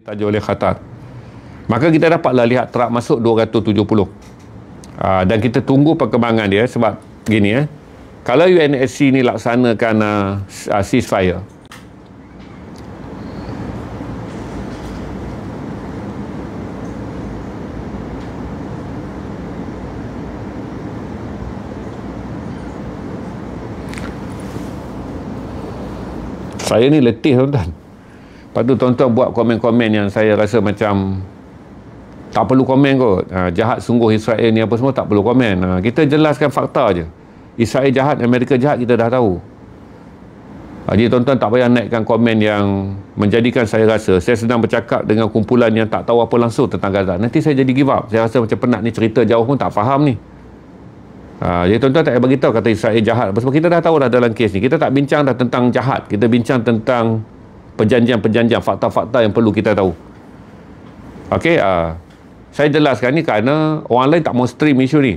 ditaja oleh Qatar. Maka kita dapatlah lihat Trump masuk 270. Dan kita tunggu perkembangan dia sebab gini kalau UNSC ni laksanakan ceasefire, saya ni letih tuan-tuan. Lepas tu tuan-tuan buat komen-komen yang saya rasa macam tak perlu komen kot. Jahat sungguh Israel ni apa semua, tak perlu komen. Kita jelaskan fakta je. Israel jahat, Amerika jahat, kita dah tahu. Jadi tuan-tuan tak payah naikkan komen yang menjadikan saya rasa saya sedang bercakap dengan kumpulan yang tak tahu apa langsung tentang Gaza. Nanti saya jadi give up. Saya rasa macam penat ni, cerita jauh pun tak faham ni. Jadi tuan-tuan tak payah beritahu kata Israel jahat. Sebab kita dah tahu dah dalam kes ni. Kita tak bincang dah tentang jahat. Kita bincang tentang perjanjian-perjanjian, fakta-fakta yang perlu kita tahu. Okey, saya jelaskan ni kerana orang lain tak mau stream isu ni.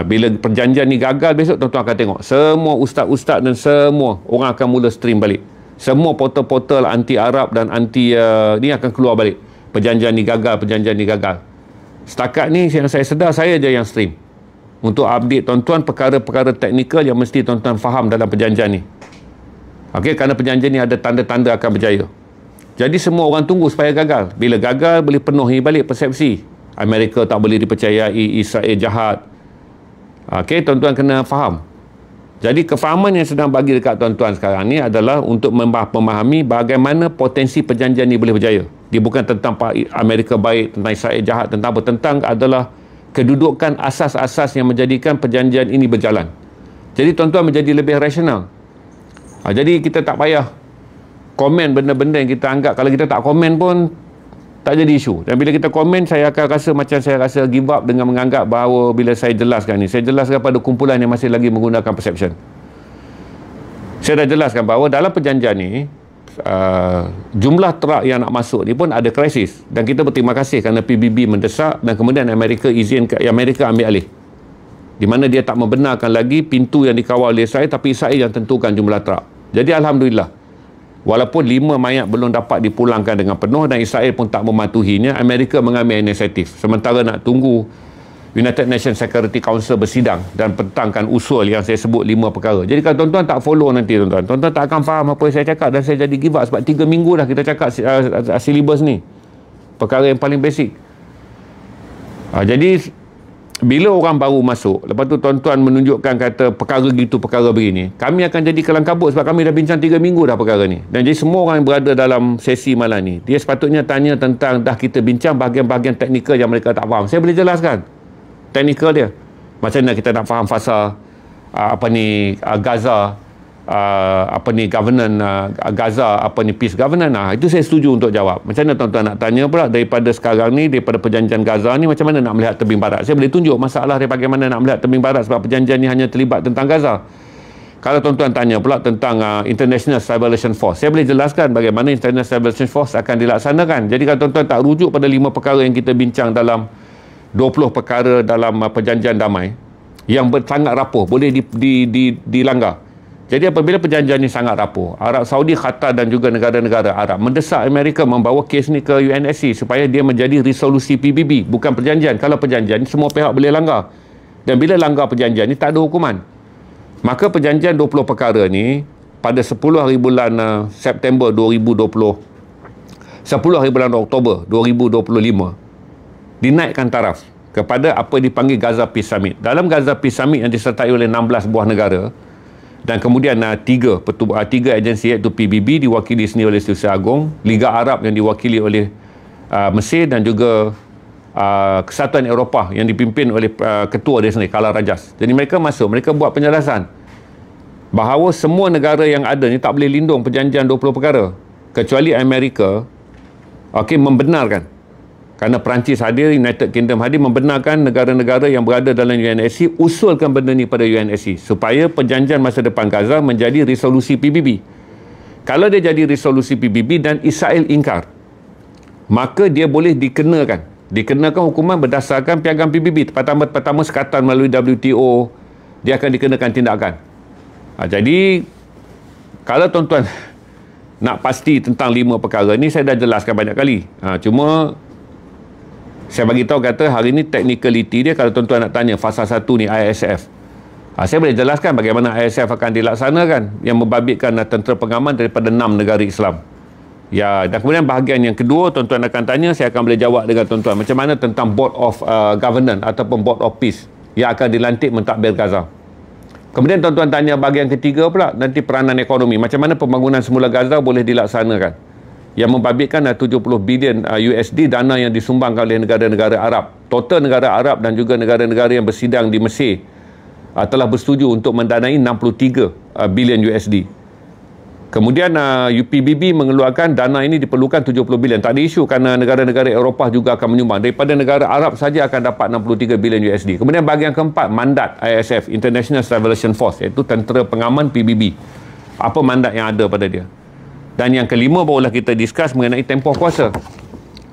Bila perjanjian ni gagal besok, tuan-tuan akan tengok semua ustaz-ustaz dan semua orang akan mula stream balik. Semua portal-portal anti-Arab dan anti ni akan keluar balik. Perjanjian ni gagal, perjanjian ni gagal. Setakat ni yang saya sedar, saya je yang stream untuk update tuan-tuan perkara-perkara teknikal yang mesti tuan-tuan faham dalam perjanjian ni. Okey, kerana perjanjian ni ada tanda-tanda akan berjaya. Jadi semua orang tunggu supaya gagal. Bila gagal, boleh penuhi balik persepsi Amerika tak boleh dipercayai, Israel jahat. Okey, tuan-tuan kena faham. Jadi kefahaman yang sedang bagi dekat tuan-tuan sekarang ni adalah untuk memahami bagaimana potensi perjanjian ni boleh berjaya. Dia bukan tentang Amerika baik, tentang Israel jahat, tentang apa. Tentang adalah kedudukan asas-asas yang menjadikan perjanjian ini berjalan. Jadi tuan-tuan menjadi lebih rasional. Jadi kita tak payah komen benda-benda yang kita anggap, kalau kita tak komen pun tak jadi isu. Dan bila kita komen, saya akan rasa macam saya rasa give up dengan menganggap bahawa bila saya jelaskan ni, saya jelaskan pada kumpulan yang masih lagi menggunakan perception. Saya dah jelaskan bahawa dalam perjanjian ni jumlah truk yang nak masuk ni pun ada krisis, dan kita berterima kasih kerana PBB mendesak dan kemudian Amerika ambil alih, di mana dia tak membenarkan lagi pintu yang dikawal oleh Israel, tapi Israel yang tentukan jumlah truk. Jadi alhamdulillah, walaupun 5 mayat belum dapat dipulangkan dengan penuh dan Israel pun tak mematuhinya, Amerika mengambil inisiatif. Sementara nak tunggu United Nations Security Council bersidang dan pentangkan usul yang saya sebut 5 perkara. Jadi kalau tuan-tuan tak follow nanti, tuan-tuan tak akan faham apa yang saya cakap, dan saya jadi give up sebab 3 minggu dah kita cakap silibus ni. Perkara yang paling basic. Jadi bila orang baru masuk, lepas tu tuan-tuan menunjukkan kata perkara gitu, perkara begini, kami akan jadi kelang kabut sebab kami dah bincang 3 minggu dah perkara ni. Dan jadi semua orang yang berada dalam sesi malam ni, dia sepatutnya tanya tentang, dah kita bincang bahagian-bahagian teknikal yang mereka tak faham. Saya boleh jelaskan teknikal dia. Macam mana kita nak faham fasa Gaza, governance Gaza, peace governance. Itu saya setuju untuk jawab. Macam mana tuan-tuan nak tanya pula daripada sekarang ni, daripada perjanjian Gaza ni, macam mana nak melihat tebing barat. Saya boleh tunjuk masalah dia bagaimana nak melihat tebing barat sebab perjanjian ni hanya terlibat tentang Gaza. Kalau tuan-tuan tanya pula tentang International Stabilization Force, saya boleh jelaskan bagaimana International Stabilization Force akan dilaksanakan. Jadi kalau tuan-tuan tak rujuk pada 5 perkara yang kita bincang dalam 20 perkara dalam perjanjian damai yang sangat rapuh, boleh dilanggar. Jadi apabila perjanjian ini sangat rapuh, Arab Saudi, Qatar dan juga negara-negara Arab mendesak Amerika membawa kes ni ke UNSC supaya dia menjadi resolusi PBB, bukan perjanjian. Kalau perjanjian, semua pihak boleh langgar. Dan bila langgar perjanjian ni, tak ada hukuman. Maka perjanjian 20 perkara ni, pada 10 hari bulan September 2020, 10 hari bulan Oktober 2025, dinaikkan taraf kepada apa dipanggil Gaza Peace Summit. Dalam Gaza Peace Summit yang disertai oleh 16 buah negara, dan kemudian tiga agensi, iaitu PBB diwakili sini oleh Setiausaha Agong, Liga Arab yang diwakili oleh Mesir, dan juga Kesatuan Eropah yang dipimpin oleh ketua dia sendiri, Kala Rajas. Jadi mereka masuk, mereka buat penjelasan bahawa semua negara yang ada ni tak boleh lindung perjanjian 20 perkara, kecuali Amerika membenarkan. Kerana Perancis hadir, United Kingdom hadir, membenarkan negara-negara yang berada dalam UNSC usulkan benda ni pada UNSC supaya perjanjian masa depan Gaza menjadi resolusi PBB. Kalau dia jadi resolusi PBB dan Israel ingkar, maka dia boleh dikenakan hukuman berdasarkan piagam PBB. Pertama sekatan melalui WTO, dia akan dikenakan tindakan. Jadi kalau tuan-tuan nak pasti tentang 5 perkara ni saya dah jelaskan banyak kali. Cuma saya bagi tahu kata hari ni technicality dia, kalau tuan-tuan nak tanya fasa 1 ni ISF. Saya boleh jelaskan bagaimana ISF akan dilaksanakan yang membabitkan tentera pengaman daripada 6 negara Islam. Ya, dan kemudian bahagian yang kedua tuan-tuan akan tanya, saya akan boleh jawab dengan tuan-tuan macam mana tentang Board of Governance ataupun Board of Peace yang akan dilantik mentadbir Gaza. Kemudian tuan-tuan tanya bahagian ketiga pula, nanti peranan ekonomi, macam mana pembangunan semula Gaza boleh dilaksanakan, yang membabitkan 70 bilion USD dana yang disumbangkan oleh negara-negara Arab. Total negara Arab dan juga negara-negara yang bersidang di Mesir telah bersetuju untuk mendanai 63 bilion USD. Kemudian UPBB mengeluarkan dana ini diperlukan 70 bilion. Tak ada isu kerana negara-negara Eropah juga akan menyumbang. Daripada negara Arab saja akan dapat 63 bilion USD. Kemudian bahagian keempat, mandat ISF, International Salvation Force, iaitu tentera pengaman PBB. Apa mandat yang ada pada dia? Dan yang kelima barulah kita discuss mengenai tempoh kuasa.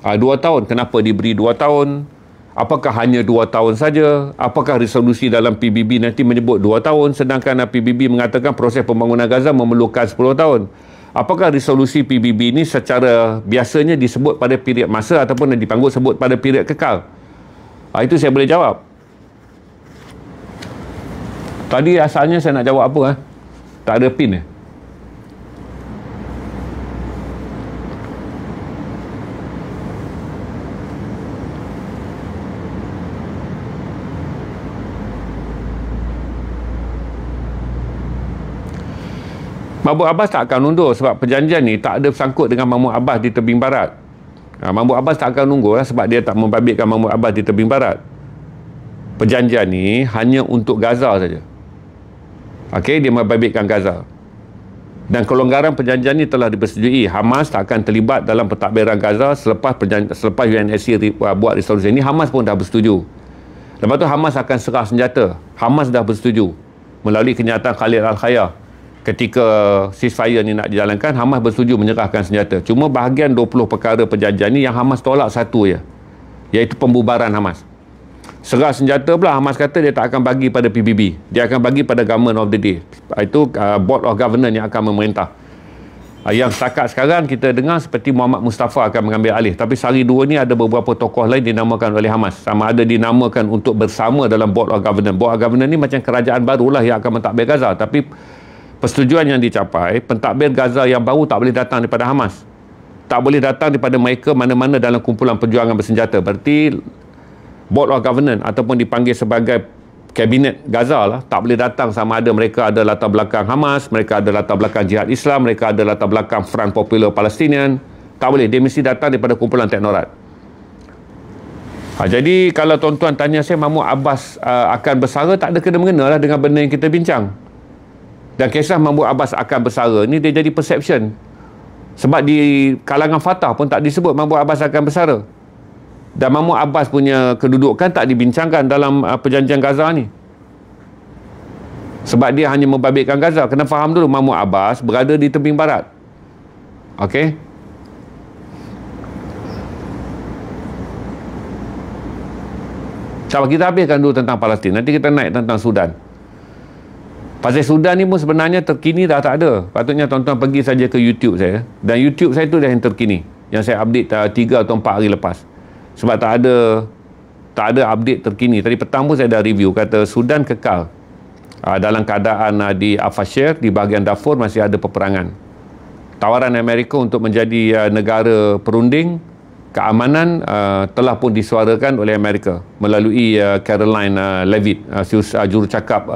2 tahun. Kenapa diberi 2 tahun? Apakah hanya 2 tahun saja? Apakah resolusi dalam PBB nanti menyebut 2 tahun sedangkan PBB mengatakan proses pembangunan Gaza memerlukan 10 tahun? Apakah resolusi PBB ini secara biasanya disebut pada period masa ataupun dipanggil sebut pada period kekal? Itu saya boleh jawab. Tadi asalnya saya nak jawab apa? Tak ada pin. Mahmud Abbas tak akan undur sebab perjanjian ni tak ada sangkut dengan Mahmud Abbas di tebing barat. Mahmud Abbas tak akan undur sebab dia tak membabitkan Mahmud Abbas di tebing barat. Perjanjian ni hanya untuk Gaza saja. Okey, dia membabitkan Gaza. Dan kelonggaran perjanjian ni telah dipersetujui. Hamas tak akan terlibat dalam pentadbiran Gaza selepas UNSC buat resolusi ini. Hamas pun dah bersetuju. Lepas tu Hamas akan serah senjata. Hamas dah bersetuju melalui kenyataan Khalid Al-Khayar. Ketika ceasefire ni nak dijalankan, Hamas bersetuju menyerahkan senjata. Cuma bahagian 20 perkara perjanjian ni yang Hamas tolak satu je, iaitu pembubaran Hamas. Serah senjata pula Hamas kata dia tak akan bagi pada PBB, dia akan bagi pada government of the day. Itu Board of Governance yang akan memerintah. Yang setakat sekarang kita dengar seperti Muhammad Mustafa akan mengambil alih, tapi sehari dua ni ada beberapa tokoh lain dinamakan oleh Hamas. Sama ada dinamakan untuk bersama dalam Board of Governance. Board of Governance ni macam kerajaan barulah yang akan mentadbir Gaza, tapi persetujuan yang dicapai, pentadbir Gaza yang baru tak boleh datang daripada Hamas. Tak boleh datang daripada mereka mana-mana dalam kumpulan perjuangan bersenjata. Berarti Board of Governance ataupun dipanggil sebagai Kabinet Gaza lah, tak boleh datang sama ada mereka ada latar belakang Hamas, mereka ada latar belakang Jihad Islam, mereka ada latar belakang Front Popular Palestinian. Tak boleh, dia mesti datang daripada kumpulan teknorat. Jadi kalau tuan-tuan tanya saya Mahmud Abbas akan bersara, tak ada kena-mengena lah dengan benda yang kita bincang. Dan kisah Mahmud Abbas akan bersara ni dia jadi perception. Sebab di kalangan Fatah pun tak disebut Mahmud Abbas akan bersara. Dan Mahmud Abbas punya kedudukan tak dibincangkan dalam perjanjian Gaza ni. Sebab dia hanya membabitkan Gaza. Kena faham dulu Mahmud Abbas berada di tebing barat. Okey? Sabar, kita habiskan dulu tentang Palestin. Nanti kita naik tentang Sudan. Pasal Sudan ni pun sebenarnya terkini dah tak ada. Patutnya tuan-tuan pergi saja ke YouTube saya. Dan YouTube saya tu dah yang terkini. Yang saya update 3 atau 4 hari lepas. Sebab tak ada update terkini. Tadi petang pun saya dah review. Kata Sudan kekal. Dalam keadaan di Al-Fashir, di bahagian Darfur masih ada peperangan. Tawaran Amerika untuk menjadi negara perunding keamanan telah pun disuarakan oleh Amerika melalui Caroline Leavitt, jurucakap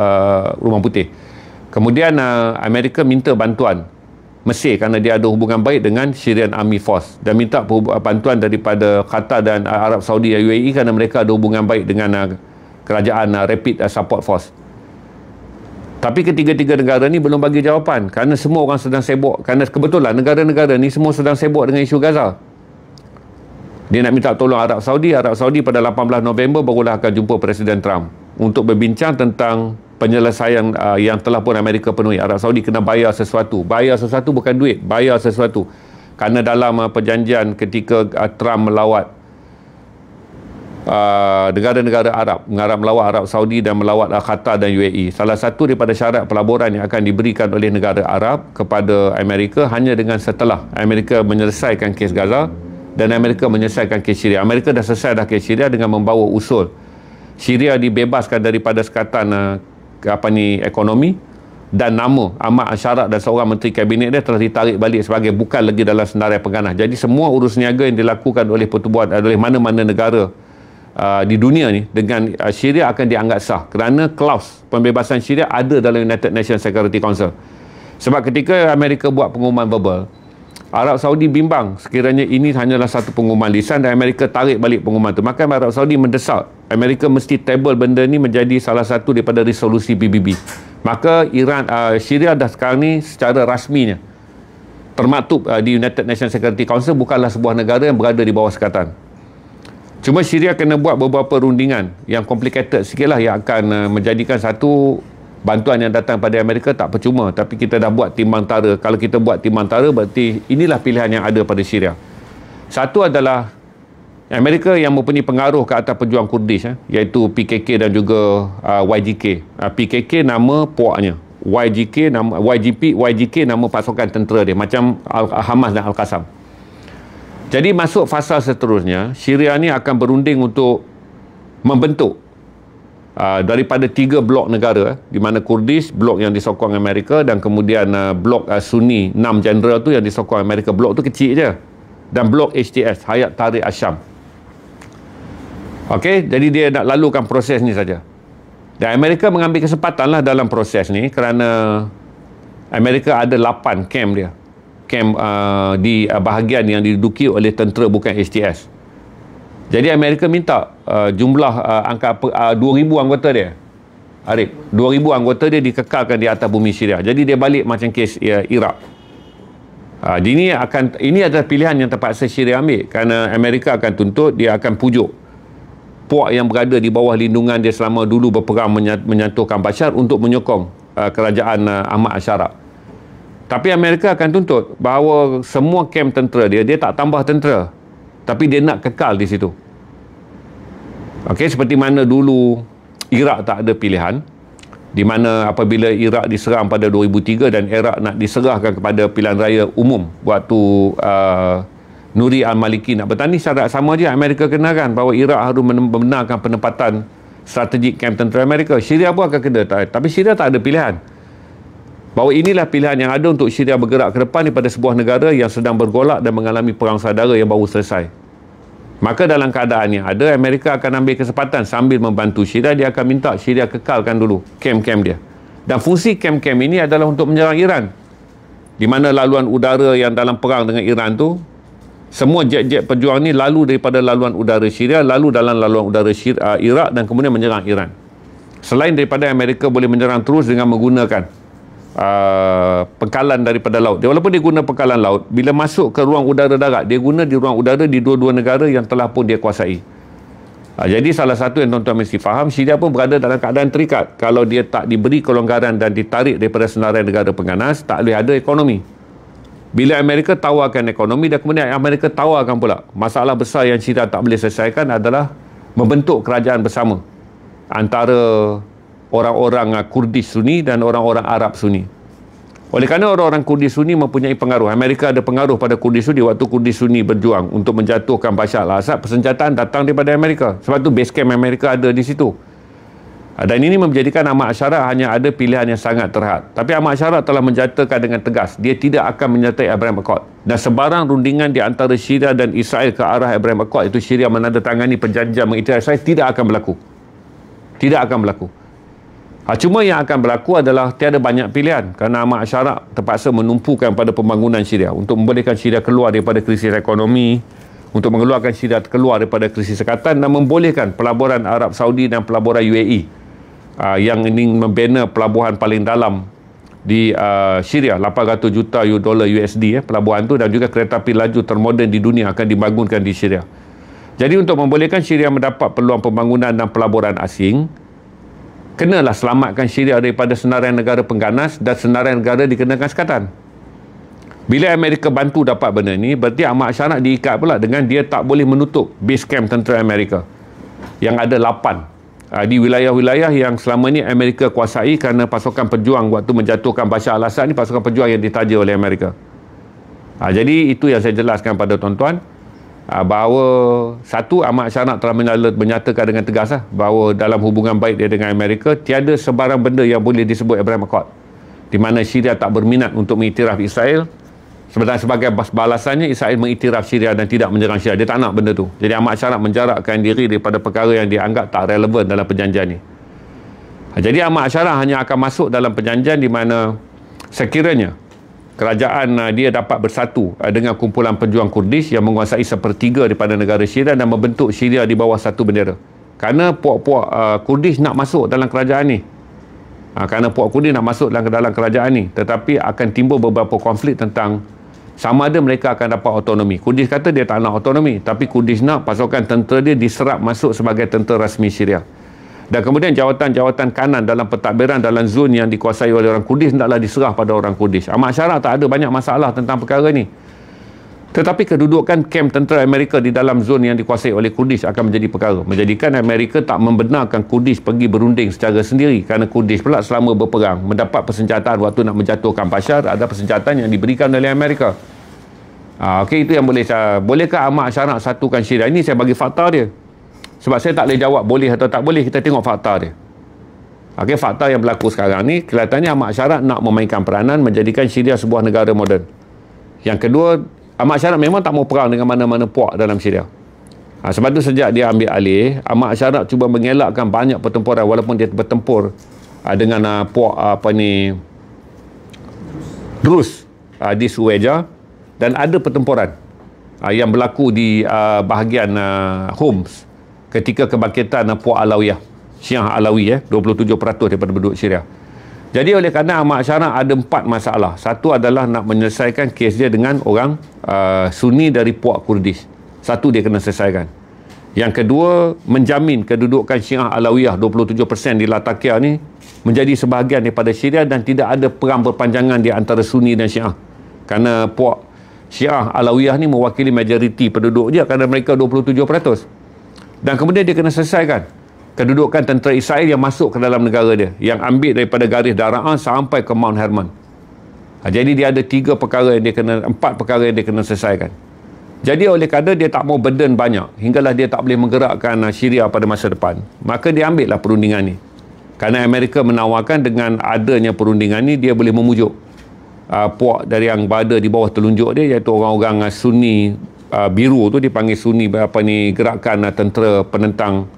Rumah Putih. Kemudian Amerika minta bantuan Mesir kerana dia ada hubungan baik dengan Syrian Army Force dan minta bantuan daripada Qatar dan Arab Saudi UAE kerana mereka ada hubungan baik dengan kerajaan Rapid Support Force. Tapi ketiga-tiga negara ni belum bagi jawapan kerana semua orang sedang sibuk, kerana kebetulan negara-negara ni semua sedang sibuk dengan isu Gaza. Dia nak minta tolong Arab Saudi pada 18 November barulah akan jumpa Presiden Trump untuk berbincang tentang penyelesaian yang telah pun Amerika penuhi. Arab Saudi kena bayar sesuatu. Bayar sesuatu bukan duit, bayar sesuatu. Kerana dalam perjanjian ketika Trump melawat negara-negara Arab melawat Arab Saudi dan melawat Qatar dan UAE. Salah satu daripada syarat pelaburan yang akan diberikan oleh negara Arab kepada Amerika hanya dengan setelah Amerika menyelesaikan kes Gaza dan Amerika menyelesaikan kes Syria. Amerika dah selesai dah kes Syria dengan membawa usul Syria dibebaskan daripada sekatan ekonomi, dan nama Ahmad Al-Sharat dan seorang menteri kabinet dia telah ditarik balik sebagai bukan lagi dalam senarai pengganas. Jadi semua urus niaga yang dilakukan oleh pertubuhan oleh mana-mana negara di dunia ni dengan Syria akan dianggap sah kerana klaus pembebasan Syria ada dalam United Nations Security Council. Sebab ketika Amerika buat pengumuman verbal, Arab Saudi bimbang sekiranya ini hanyalah satu pengumuman lisan dan Amerika tarik balik pengumuman tu. Maka Arab Saudi mendesak Amerika mesti table benda ni menjadi salah satu daripada resolusi PBB. Maka Syria dah sekarang ni secara rasminya termaktub di United Nations Security Council bukanlah sebuah negara yang berada di bawah sekatan. Cuma Syria kena buat beberapa rundingan yang complicated sikit lah yang akan menjadikan satu bantuan yang datang pada Amerika tak percuma. Tapi kita dah buat timbang tara. Kalau kita buat timbang tara berarti inilah pilihan yang ada pada Syria. Satu adalah Amerika yang mempunyai pengaruh ke atas pejuang Kurdish iaitu PKK dan juga YGK. PKK nama puaknya, YGK nama pasukan tentera dia, macam Hamas dan Al-Qassam. Jadi masuk fasa seterusnya, Syria ni akan berunding untuk membentuk daripada 3 blok negara, di mana Kurdish, blok yang disokong Amerika, dan kemudian blok Sunni 6 jeneral tu yang disokong Amerika. Blok tu kecil je. Dan blok HTS, Hayat Tahrir Asyam. Okey, jadi dia nak lalukan proses ni saja. Dan Amerika mengambil kesempatan lah dalam proses ni kerana Amerika ada 8 camp dia. Camp di bahagian yang diduduki oleh tentera bukan HTS. Jadi Amerika minta jumlah angka 2,000 anggota dia. Arif, 2,000 anggota dia dikekalkan di atas bumi Syria. Jadi dia balik macam kes Iraq. Ini adalah pilihan yang terpaksa Syria ambil kerana Amerika akan tuntut, dia akan pujuk puak yang berada di bawah lindungan dia selama dulu berperang menyantuhkan Bashar untuk menyokong kerajaan Ahmad Al-Sharat. Tapi Amerika akan tuntut bahawa semua kem tentera dia tak tambah tentera, tapi dia nak kekal di situ. Okey, seperti mana dulu Iraq tak ada pilihan, di mana apabila Iraq diserang pada 2003 dan Iraq nak diserahkan kepada pilihan raya umum waktu Nuri al-Maliki nak bertanding, syarat sama je Amerika kenakan bahawa Iraq harus membenarkan penempatan strategik kamp tentera Amerika. Syria pun akan kena, tapi Syria tak ada pilihan. Bahawa inilah pilihan yang ada untuk Syria bergerak ke depan daripada sebuah negara yang sedang bergolak dan mengalami perang saudara yang baru selesai. Maka dalam keadaan yang ada, Amerika akan ambil kesempatan sambil membantu Syria, dia akan minta Syria kekalkan dulu kamp-kamp dia. Dan fungsi kamp-kamp ini adalah untuk menyerang Iran. Di mana laluan udara yang dalam perang dengan Iran tu, semua jet-jet pejuang ni lalu daripada laluan udara Syria, lalu dalam laluan udara Iraq dan kemudian menyerang Iran. Selain daripada Amerika boleh menyerang terus dengan menggunakan pengkalan daripada laut. Walaupun dia guna pengkalan laut, bila masuk ke ruang udara darat, dia guna di ruang udara di dua-dua negara yang telah pun dia kuasai. Jadi salah satu yang tuan-tuan mesti faham, Syria pun berada dalam keadaan terikat. Kalau dia tak diberi kelonggaran dan ditarik daripada senarai negara pengganas, tak boleh ada ekonomi. Bila Amerika tawarkan ekonomi dan kemudian Amerika tawarkan pula masalah besar yang Syria tak boleh selesaikan adalah membentuk kerajaan bersama antara orang-orang Kurdish Sunni dan orang-orang Arab Sunni. Oleh kerana orang-orang Kurdish Sunni mempunyai pengaruh, Amerika ada pengaruh pada Kurdish Sunni waktu Kurdish Sunni berjuang untuk menjatuhkan Bashar al-Assad, persenjataan datang daripada Amerika. Sebab tu base camp Amerika ada di situ. Dan ini menjadikan Ahmad Al-Sharat hanya ada pilihan yang sangat terhad. Tapi Ahmad Al-Sharat telah menyatakan dengan tegas, dia tidak akan menyertai Abraham Accord. Dan sebarang rundingan di antara Syria dan Israel ke arah Abraham Accord, itu Syria menandatangani perjanjian mengiktiraf Israel, tidak akan berlaku. Tidak akan berlaku. Cuma yang akan berlaku adalah tiada banyak pilihan kerana Ahmad Al-Sharat terpaksa menumpukan pada pembangunan Syria untuk membolehkan Syria keluar daripada krisis ekonomi, untuk mengeluarkan Syria keluar daripada krisis sekatan dan membolehkan pelaburan Arab Saudi dan pelaburan UAE yang ingin membina pelabuhan paling dalam di Syria, 800 juta dolar USD pelabuhan tu, dan juga kereta api laju termoden di dunia akan dibangunkan di Syria. Jadi untuk membolehkan Syria mendapat peluang pembangunan dan pelaburan asing, kenalah selamatkan Syria daripada senarai negara pengganas dan senarai negara dikenakan sekatan. Bila Amerika bantu dapat benda ni, berarti Ahmad Al-Sharat diikat pula dengan dia tak boleh menutup base camp tentera Amerika. yang ada 8 di wilayah-wilayah yang selama ni Amerika kuasai kerana pasukan pejuang waktu menjatuhkan Bashar al-Assad ni, pasukan pejuang yang ditaja oleh Amerika. Jadi itu yang saya jelaskan pada tuan-tuan, bahawa satu, Ahmad Syaraq telah menyatakan dengan tegas bahawa dalam hubungan baik dia dengan Amerika, tiada sebarang benda yang boleh disebut Abraham Accord, di mana Syria tak berminat untuk mengiktiraf Israel. Sebenarnya sebagai balasannya, Israel mengiktiraf Syria dan tidak menyerang Syria. Dia tak nak benda tu. Jadi Ahmad Syaraq menjarakkan diri daripada perkara yang dianggap tak relevan dalam perjanjian ni. Jadi Ahmad Syaraq hanya akan masuk dalam perjanjian di mana sekiranya kerajaan dia dapat bersatu dengan kumpulan pejuang Kurdish yang menguasai 1/3 daripada negara Syria dan membentuk Syria di bawah satu bendera. Kerana puak-puak Kurdish nak masuk dalam kerajaan ni. Kerana puak Kurdish nak masuk dalam kerajaan ni, tetapi akan timbul beberapa konflik tentang sama ada mereka akan dapat autonomi. Kurdish kata dia tak nak autonomi, tapi Kurdish nak pasukan tentera dia diserap masuk sebagai tentera rasmi Syria. Dan kemudian jawatan-jawatan kanan dalam pentadbiran dalam zon yang dikuasai oleh orang Kurdish hendaklah diserah pada orang Kurdish. Ahmad Syaraq tak ada banyak masalah tentang perkara ni. Tetapi kedudukan kem tentera Amerika di dalam zon yang dikuasai oleh Kurdish akan menjadi perkara. Menjadikan Amerika tak membenarkan Kurdish pergi berunding secara sendiri, kerana Kurdish pula selama berperang mendapat persenjataan waktu nak menjatuhkan Bashar, ada persenjataan yang diberikan oleh Amerika. Okey, itu yang bolehkah Ahmad Syaraq satukan Syria? Ini saya bagi fakta dia. Sebab saya tak boleh jawab boleh atau tak boleh, kita tengok fakta dia. Okey, fakta yang berlaku sekarang ni, kelihatannya Ahmad Syaraq nak memainkan peranan menjadikan Syria sebuah negara moden. Yang kedua, Ahmad Syaraq memang tak mau perang dengan mana-mana puak dalam Syria. Sebab tu sejak dia ambil alih, Ahmad Syaraq cuba mengelakkan banyak pertempuran walaupun dia bertempur dengan puak Drus di Sueja, dan ada pertempuran yang berlaku di bahagian Homs ketika kebangkitan puak Alawiyah, Syiah Alawi 27% daripada penduduk Syria. Jadi oleh kerana Ahmad Syaraq ada 4 masalah. Satu adalah nak menyelesaikan kes dia dengan orang Sunni dari puak Kurdish. Satu dia kena selesaikan. Yang kedua, menjamin kedudukan Syiah Alawiyah 27% di Latakia ni menjadi sebahagian daripada Syria dan tidak ada perang berpanjangan di antara Sunni dan Syiah. Kerana puak Syiah Alawiyah ni mewakili majoriti penduduk dia kerana mereka 27%. Dan kemudian dia kena selesaikan kedudukan tentera Israel yang masuk ke dalam negara dia, yang ambil daripada garis Dara'an sampai ke Mount Hermon. Jadi dia ada 4 perkara yang dia kena selesaikan. Jadi oleh kerana dia tak mau burden banyak, hinggalah dia tak boleh menggerakkan Syria pada masa depan, maka dia ambillah perundingan ni. Kerana Amerika menawarkan dengan adanya perundingan ni, dia boleh memujuk puak dari yang berada di bawah telunjuk dia, iaitu orang-orang Sunni biru tu, dipanggil Sunni gerakan tentera penentang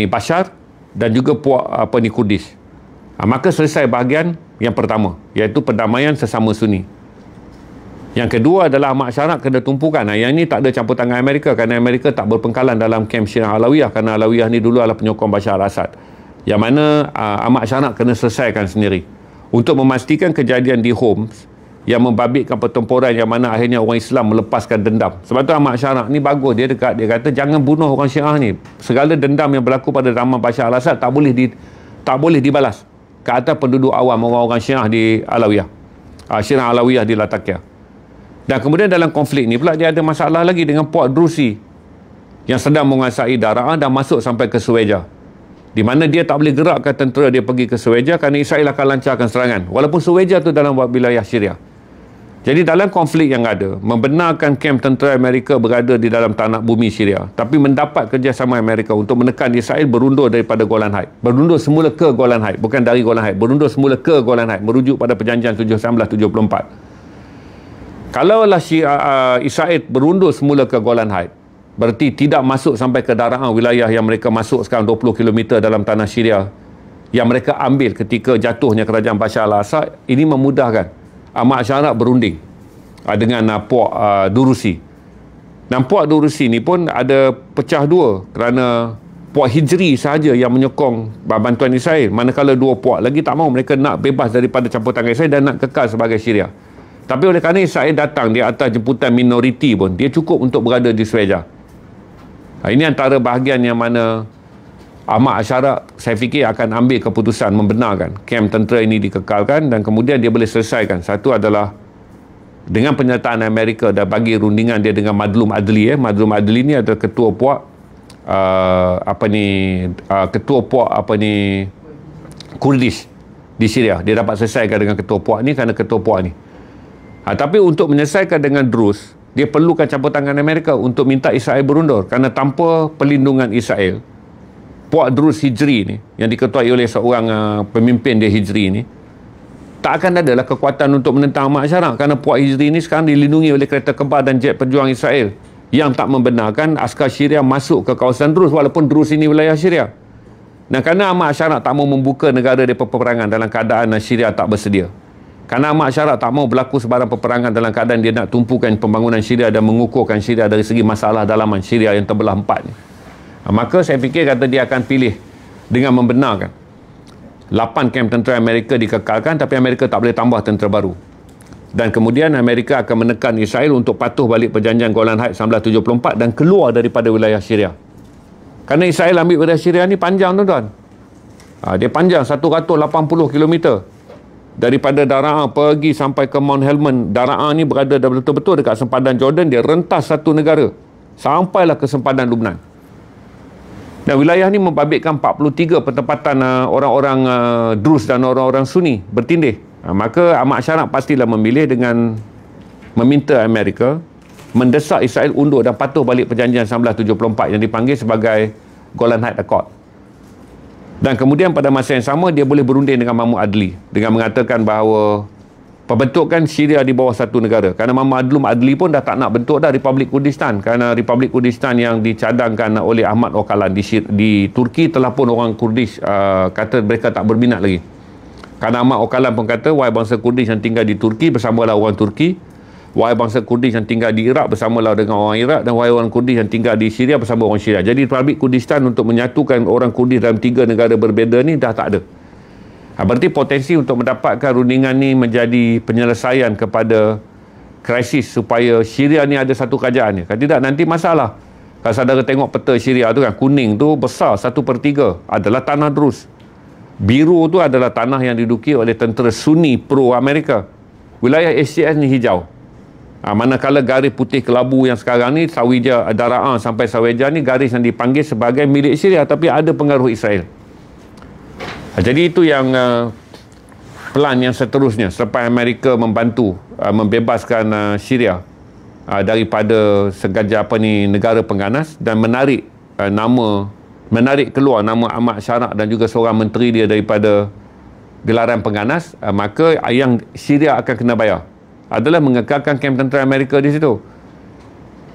Bashar, dan juga puak Kurdish. Maka selesai bahagian yang pertama, iaitu perdamaian sesama Sunni. Yang kedua adalah Ahmad Syaraq kena tumpukan. Yang ini tak ada campur tangan Amerika, kerana Amerika tak berpengkalan dalam kem Syiah Alawiyah, kerana Alawiyah ni dulu adalah penyokong Bashar al-Assad. Yang mana Ahmad Syaraq kena selesaikan sendiri untuk memastikan kejadian di Homs yang membabitkan pertempuran yang mana akhirnya orang Islam melepaskan dendam. Sebab tu Ahmad Syaraq ni bagus, dia dekat, dia kata jangan bunuh orang Syiah ni. Segala dendam yang berlaku pada zaman Bashar al-Assad tak boleh dibalas ke atas penduduk awam, orang-orang Syiah di Alawiyah, Syiah Alawiyah di Latakia. Dan kemudian dalam konflik ni pula dia ada masalah lagi dengan puak Drusi yang sedang menguasai Dara'an dan masuk sampai ke Sueja, di mana dia tak boleh gerakkan tentera dia pergi ke Sueja kerana Israel akan lancarkan serangan, walaupun Sueja tu dalam wilayah Syria. Jadi dalam konflik yang ada, membenarkan kem tentera Amerika berada di dalam tanah bumi Syria, tapi mendapat kerjasama Amerika untuk menekan Israel berundur daripada Golan Heights. Berundur semula ke Golan Heights, bukan dari Golan Heights, berundur semula ke Golan Heights, merujuk pada perjanjian 1974. Kalaulah Israel berundur semula ke Golan Heights, berarti tidak masuk sampai ke Dara'an, wilayah yang mereka masuk sekarang 20 km dalam tanah Syria, yang mereka ambil ketika jatuhnya kerajaan Bashar al-Assad. Ini memudahkan Ahmad Syaraq berunding dengan puak Durusi. Dan puak Durusi ni pun ada pecah dua, kerana puak Hijri sahaja yang menyokong bantuan Israel, manakala dua puak lagi tak mahu, mereka nak bebas daripada campur tangan Israel dan nak kekal sebagai Syria. Tapi oleh kerana Israel datang di atas jemputan minoriti pun, dia cukup untuk berada di Sueja. Ini antara bahagian yang mana Ahmad Syaraq saya fikir akan ambil keputusan membenarkan kem tentera ini dikekalkan, dan kemudian dia boleh selesaikan. Satu adalah dengan penyertaan Amerika dan bagi rundingan dia dengan Madlum Adli. Madlum Adli ni adalah ketua puak Kurdish di Syria. Dia dapat selesaikan dengan ketua puak ni kerana ketua puak ni. Tapi untuk menyelesaikan dengan Druze, dia perlukan campur tangan Amerika untuk minta Israel berundur, kerana tanpa perlindungan Israel, puak Druze Hijri ni yang diketuai oleh seorang pemimpin dia Hijri ni, tak akan ada lah kekuatan untuk menentang Ahmad Syaraq, kerana puak Hijri ni sekarang dilindungi oleh kereta kebal dan jet pejuang Israel yang tak membenarkan askar Syria masuk ke kawasan Druze, walaupun Druze ini wilayah Syria. Dan kerana Ahmad Syaraq tak mau membuka negara dia peperangan dalam keadaan Syria tak bersedia, kerana Ahmad Syaraq tak mau berlaku sebarang peperangan dalam keadaan dia nak tumpukan pembangunan Syria dan mengukuhkan Syria dari segi masalah dalaman Syria yang terbelah empat ni, maka saya fikir kata dia akan pilih dengan membenarkan 8 kamp tentera Amerika dikekalkan, tapi Amerika tak boleh tambah tentera baru. Dan kemudian Amerika akan menekan Israel untuk patuh balik perjanjian Golan Heights 1974 dan keluar daripada wilayah Syria. Kerana Israel ambil wilayah Syria ni panjang, tuan-tuan. Dia panjang 180 km. Daripada Daraa pergi sampai ke Mount Helman. Daraa ni berada betul-betul dekat sempadan Jordan. Dia rentas satu negara sampailah ke sempadan Lubnan. Dan wilayah ni membabitkan 43 pertempatan orang-orang Druze dan orang-orang Sunni bertindih. Maka Ahmad Syaraq pastilah memilih dengan meminta Amerika mendesak Israel undur dan patuh balik perjanjian 1974 yang dipanggil sebagai Golan Heights Accord. Dan kemudian pada masa yang sama dia boleh berunding dengan Mahmud Adli dengan mengatakan bahawa pembentukan Syria di bawah satu negara, kerana Madlum Adli pun dah tak nak bentuk dah Republik Kurdistan, kerana Republik Kurdistan yang dicadangkan oleh Ahmad Öcalan di Turki telah pun orang Kurdish kata mereka tak berminat lagi. Kerana Ahmad Öcalan pun kata, wahai bangsa Kurdish yang tinggal di Turki bersamalah orang Turki, wahai bangsa Kurdish yang tinggal di Iraq bersamalah dengan orang Iraq, dan wahai orang Kurdish yang tinggal di Syria bersama orang Syria. Jadi Republik Kurdistan untuk menyatukan orang Kurdish dalam 3 negara berbeza ni dah tak ada. Berarti potensi untuk mendapatkan rundingan ni menjadi penyelesaian kepada krisis supaya Syria ni ada satu kerajaan ni. Kalau tidak nanti masalah. Kalau saudara tengok peta Syria tu kan, kuning tu besar 1/3 adalah tanah Druze. Biru tu adalah tanah yang diduduki oleh tentera Sunni pro-Amerika. Wilayah SCS ni hijau. Manakala garis putih kelabu yang sekarang ni, Sawijah, Daraa sampai Sawijah ni garis yang dipanggil sebagai milik Syria, tapi ada pengaruh Israel. Jadi itu yang plan yang seterusnya selepas Amerika membantu membebaskan Syria daripada segaja negara pengganas dan menarik keluar nama Ahmad Syaraq dan juga seorang menteri dia daripada gelaran pengganas, maka yang Syria akan kena bayar adalah mengekalkan kamp tentera Amerika di situ.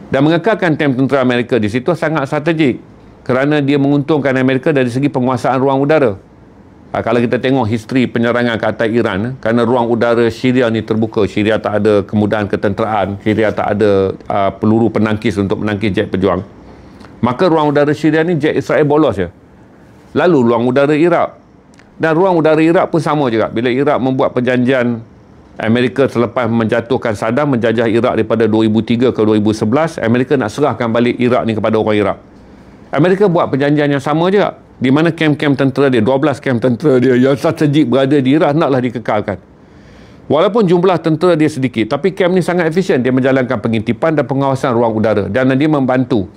Dan mengekalkan kamp tentera Amerika di situ sangat strategik kerana dia menguntungkan Amerika dari segi penguasaan ruang udara. Kalau kita tengok history penyerangan ke atas Iran, kerana ruang udara Syria ni terbuka, Syria tak ada kemudahan ketenteraan, Syria tak ada peluru penangkis untuk menangkis jet pejuang, maka ruang udara Syria ni jet Israel bolos je. Lalu ruang udara Iraq, dan ruang udara Iraq pun sama juga. Bila Iraq membuat perjanjian, Amerika selepas menjatuhkan Saddam menjajah Iraq daripada 2003 ke 2011, Amerika nak serahkan balik Iraq ni kepada orang Iraq. Amerika buat perjanjian yang sama juga, di mana kamp-kamp tentera dia, 12 kamp tentera dia yang strategik berada di Iraq naklah dikekalkan. Walaupun jumlah tentera dia sedikit, tapi kamp ni sangat efisien. Dia menjalankan pengintipan dan pengawasan ruang udara, dan dia membantu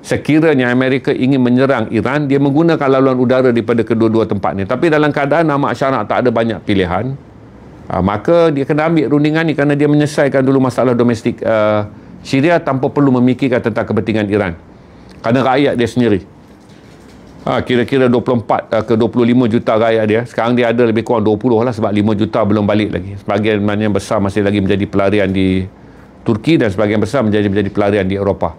sekiranya Amerika ingin menyerang Iran, dia menggunakan laluan udara daripada kedua-dua tempat ni. Tapi dalam keadaan Ahmad Syaraq tak ada banyak pilihan, maka dia kena ambil rundingan ni kerana dia menyelesaikan dulu masalah domestik Syria tanpa perlu memikirkan tentang kepentingan Iran, kerana rakyat dia sendiri. Kira-kira 24 ke 25 juta rakyat dia. Sekarang dia ada lebih kurang 20 lah, sebab 5 juta belum balik lagi. Sebahagian yang besar masih lagi menjadi pelarian di Turki, dan sebahagian besar menjadi pelarian di Eropah.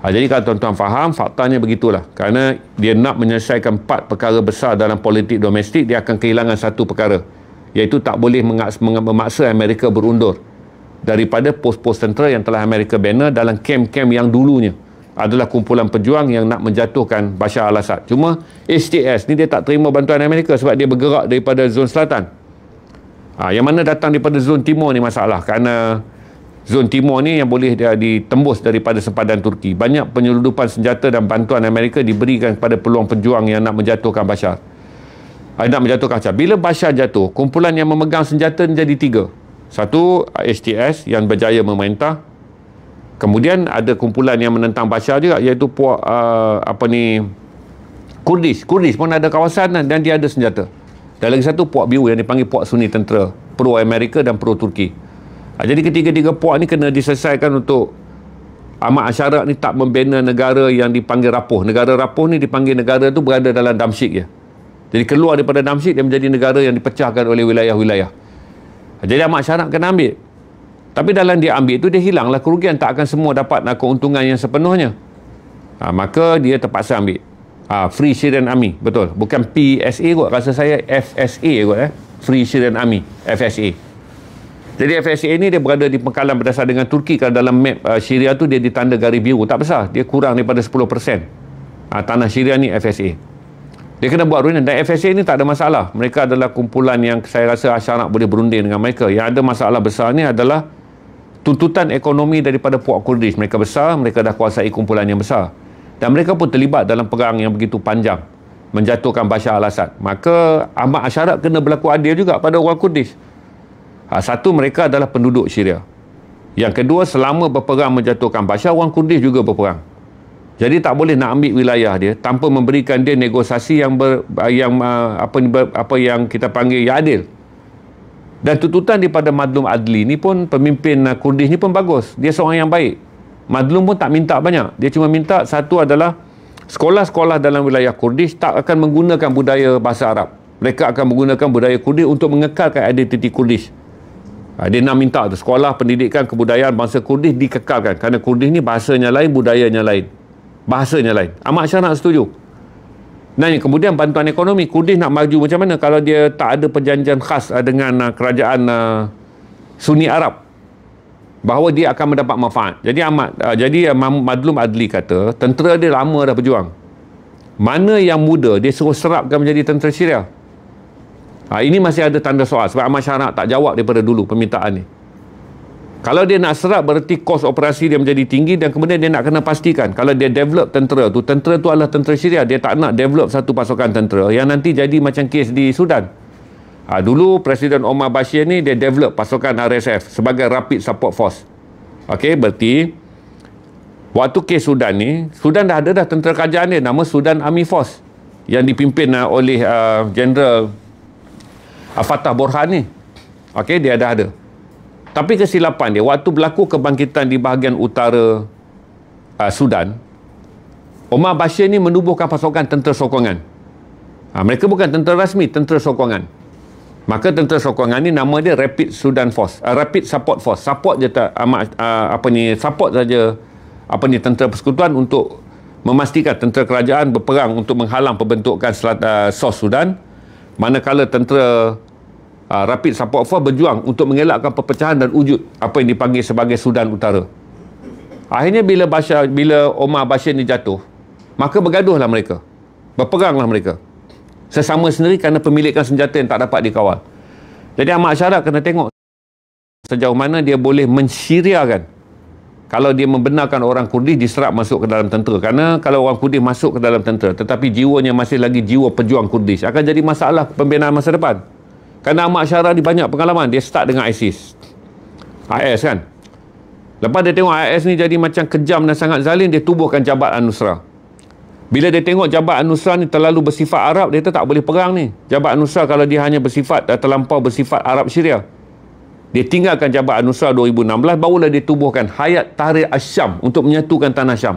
Jadi kalau tuan-tuan faham, faktanya begitulah. Kerana dia nak menyelesaikan 4 perkara besar dalam politik domestik, dia akan kehilangan satu perkara, iaitu tak boleh memaksa Amerika berundur daripada pos-pos tentera yang telah Amerika bina dalam kamp-kamp yang dulunya adalah kumpulan pejuang yang nak menjatuhkan Bashar al-Assad. Cuma STS ni dia tak terima bantuan Amerika sebab dia bergerak daripada zon selatan. Yang mana datang daripada zon timur ni masalah, kerana zon timur ni yang boleh dia ditembus daripada sempadan Turki. Banyak penyeludupan senjata dan bantuan Amerika diberikan kepada peluang pejuang yang nak menjatuhkan Bashar. Nak menjatuhkan Bashar. Bila Bashar jatuh, kumpulan yang memegang senjata jadi 3. Satu, HTS yang berjaya memerintah. Kemudian ada kumpulan yang menentang Bashar juga, iaitu puak Kurdish pun ada kawasan dan dia ada senjata. Dan lagi satu puak biru yang dipanggil puak Sunni tentera, pro Amerika dan pro Turki. Jadi ketiga-tiga puak ni kena diselesaikan untuk Ahmad Asharak ni tak membina negara yang dipanggil rapuh. Negara rapuh ni dipanggil negara tu berada dalam Damsyik je. Jadi keluar daripada Damsyik, dia menjadi negara yang dipecahkan oleh wilayah-wilayah. Jadi Ahmad Asharak kena ambil. Tapi dalam dia ambil tu, dia hilanglah kerugian. Tak akan semua dapat keuntungan yang sepenuhnya. Maka dia terpaksa ambil. Free Syrian Army, betul. Bukan PSA kot, rasa saya FSA kot. Free Syrian Army, FSA. Jadi FSA ni dia berada di pengkalan berdasar dengan Turki. Kalau dalam map Syria tu dia ditanda garis biru, tak besar. Dia kurang daripada 10%. Tanah Syria ni FSA. Dia kena buat ruinan. Dan FSA ni tak ada masalah. Mereka adalah kumpulan yang saya rasa Asharak boleh berunding dengan mereka. Yang ada masalah besar ni adalah tuntutan ekonomi daripada puak Kurdish. Mereka besar, mereka dah kuasai kumpulan yang besar. Dan mereka pun terlibat dalam perang yang begitu panjang menjatuhkan Bashar al-Assad. Maka Ahmad Asharak kena berlaku adil juga pada orang Kurdish. Satu, mereka adalah penduduk Syria. Yang kedua, selama berperang menjatuhkan Bashar, orang Kurdish juga berperang. Jadi tak boleh nak ambil wilayah dia tanpa memberikan dia negosiasi yang kita panggil yang adil. Dan tuntutan daripada Madlum Adli ni pun, pemimpin Kurdish ni pun bagus. Dia seorang yang baik. Madlum pun tak minta banyak. Dia cuma minta satu adalah sekolah-sekolah dalam wilayah Kurdish tak akan menggunakan budaya bahasa Arab. Mereka akan menggunakan budaya Kurdish untuk mengekalkan identiti Kurdish. Dia nak minta tu, sekolah pendidikan kebudayaan bangsa Kurdish dikekalkan. Kerana Kurdish ni bahasanya lain, budayanya lain. Bahasanya lain. Ahmad Asharak setuju. Dan kemudian bantuan ekonomi. Kurdish nak maju macam mana kalau dia tak ada perjanjian khas dengan kerajaan Sunni Arab bahawa dia akan mendapat manfaat. Jadi Madlum Adli kata tentera dia lama dah berjuang. Mana yang muda dia suruh serapkan menjadi tentera Syria. Ini masih ada tanda soal sebab Ahmad Asharak tak jawab daripada dulu permintaan ni. Kalau dia nak serap berarti kos operasi dia menjadi tinggi dan kemudian dia nak kena pastikan kalau dia develop tentera tu adalah tentera Syria. Dia tak nak develop satu pasukan tentera yang nanti jadi macam kes di Sudan. Dulu Presiden Omar Bashir ni dia develop pasukan RSF sebagai Rapid Support Force. Okey, berarti waktu kes Sudan ni, Sudan dah ada tentera kerajaan dia, nama Sudan Army Force yang dipimpin oleh General Fatah Burhan ni. Okey, dia dah ada. Tapi kesilapan dia, waktu berlaku kebangkitan di bahagian utara Sudan, Omar Bashir ni menubuhkan pasukan tentera sokongan. Mereka bukan tentera rasmi, tentera sokongan. Maka tentera sokongan ni nama dia Rapid Sudan Force, Rapid Support Force. Support je tak support saja tentera persekutuan untuk memastikan tentera kerajaan berperang untuk menghalang pembentukan South Sudan, manakala tentera Rapid Support Force berjuang untuk mengelakkan perpecahan dan wujud apa yang dipanggil sebagai Sudan Utara. Akhirnya bila Omar Bashir ni jatuh, maka bergaduhlah mereka, berperanglah mereka sesama sendiri kerana pemilikan senjata yang tak dapat dikawal. Jadi Ahmad Asharak kena tengok sejauh mana dia boleh mensyiriakan kalau dia membenarkan orang Kurdish diserap masuk ke dalam tentera. Kerana kalau orang Kurdish masuk ke dalam tentera tetapi jiwanya masih lagi jiwa pejuang Kurdish, akan jadi masalah pembinaan masa depan. Kerana Ahmad Asharak ni banyak pengalaman. Dia start dengan ISIS, IS kan. Lepas dia tengok IS ni jadi macam kejam dan sangat zalim, dia tubuhkan Jabhat An-Nusra. Bila dia tengok Jabhat An-Nusra ni terlalu bersifat Arab, dia tak boleh perang ni. Jabhat An-Nusra kalau dia hanya terlampau bersifat Arab Syria. Dia tinggalkan Jabhat An-Nusra 2016, barulah dia tubuhkan Hayat Tahrir Asy-Syam untuk menyatukan tanah Syam.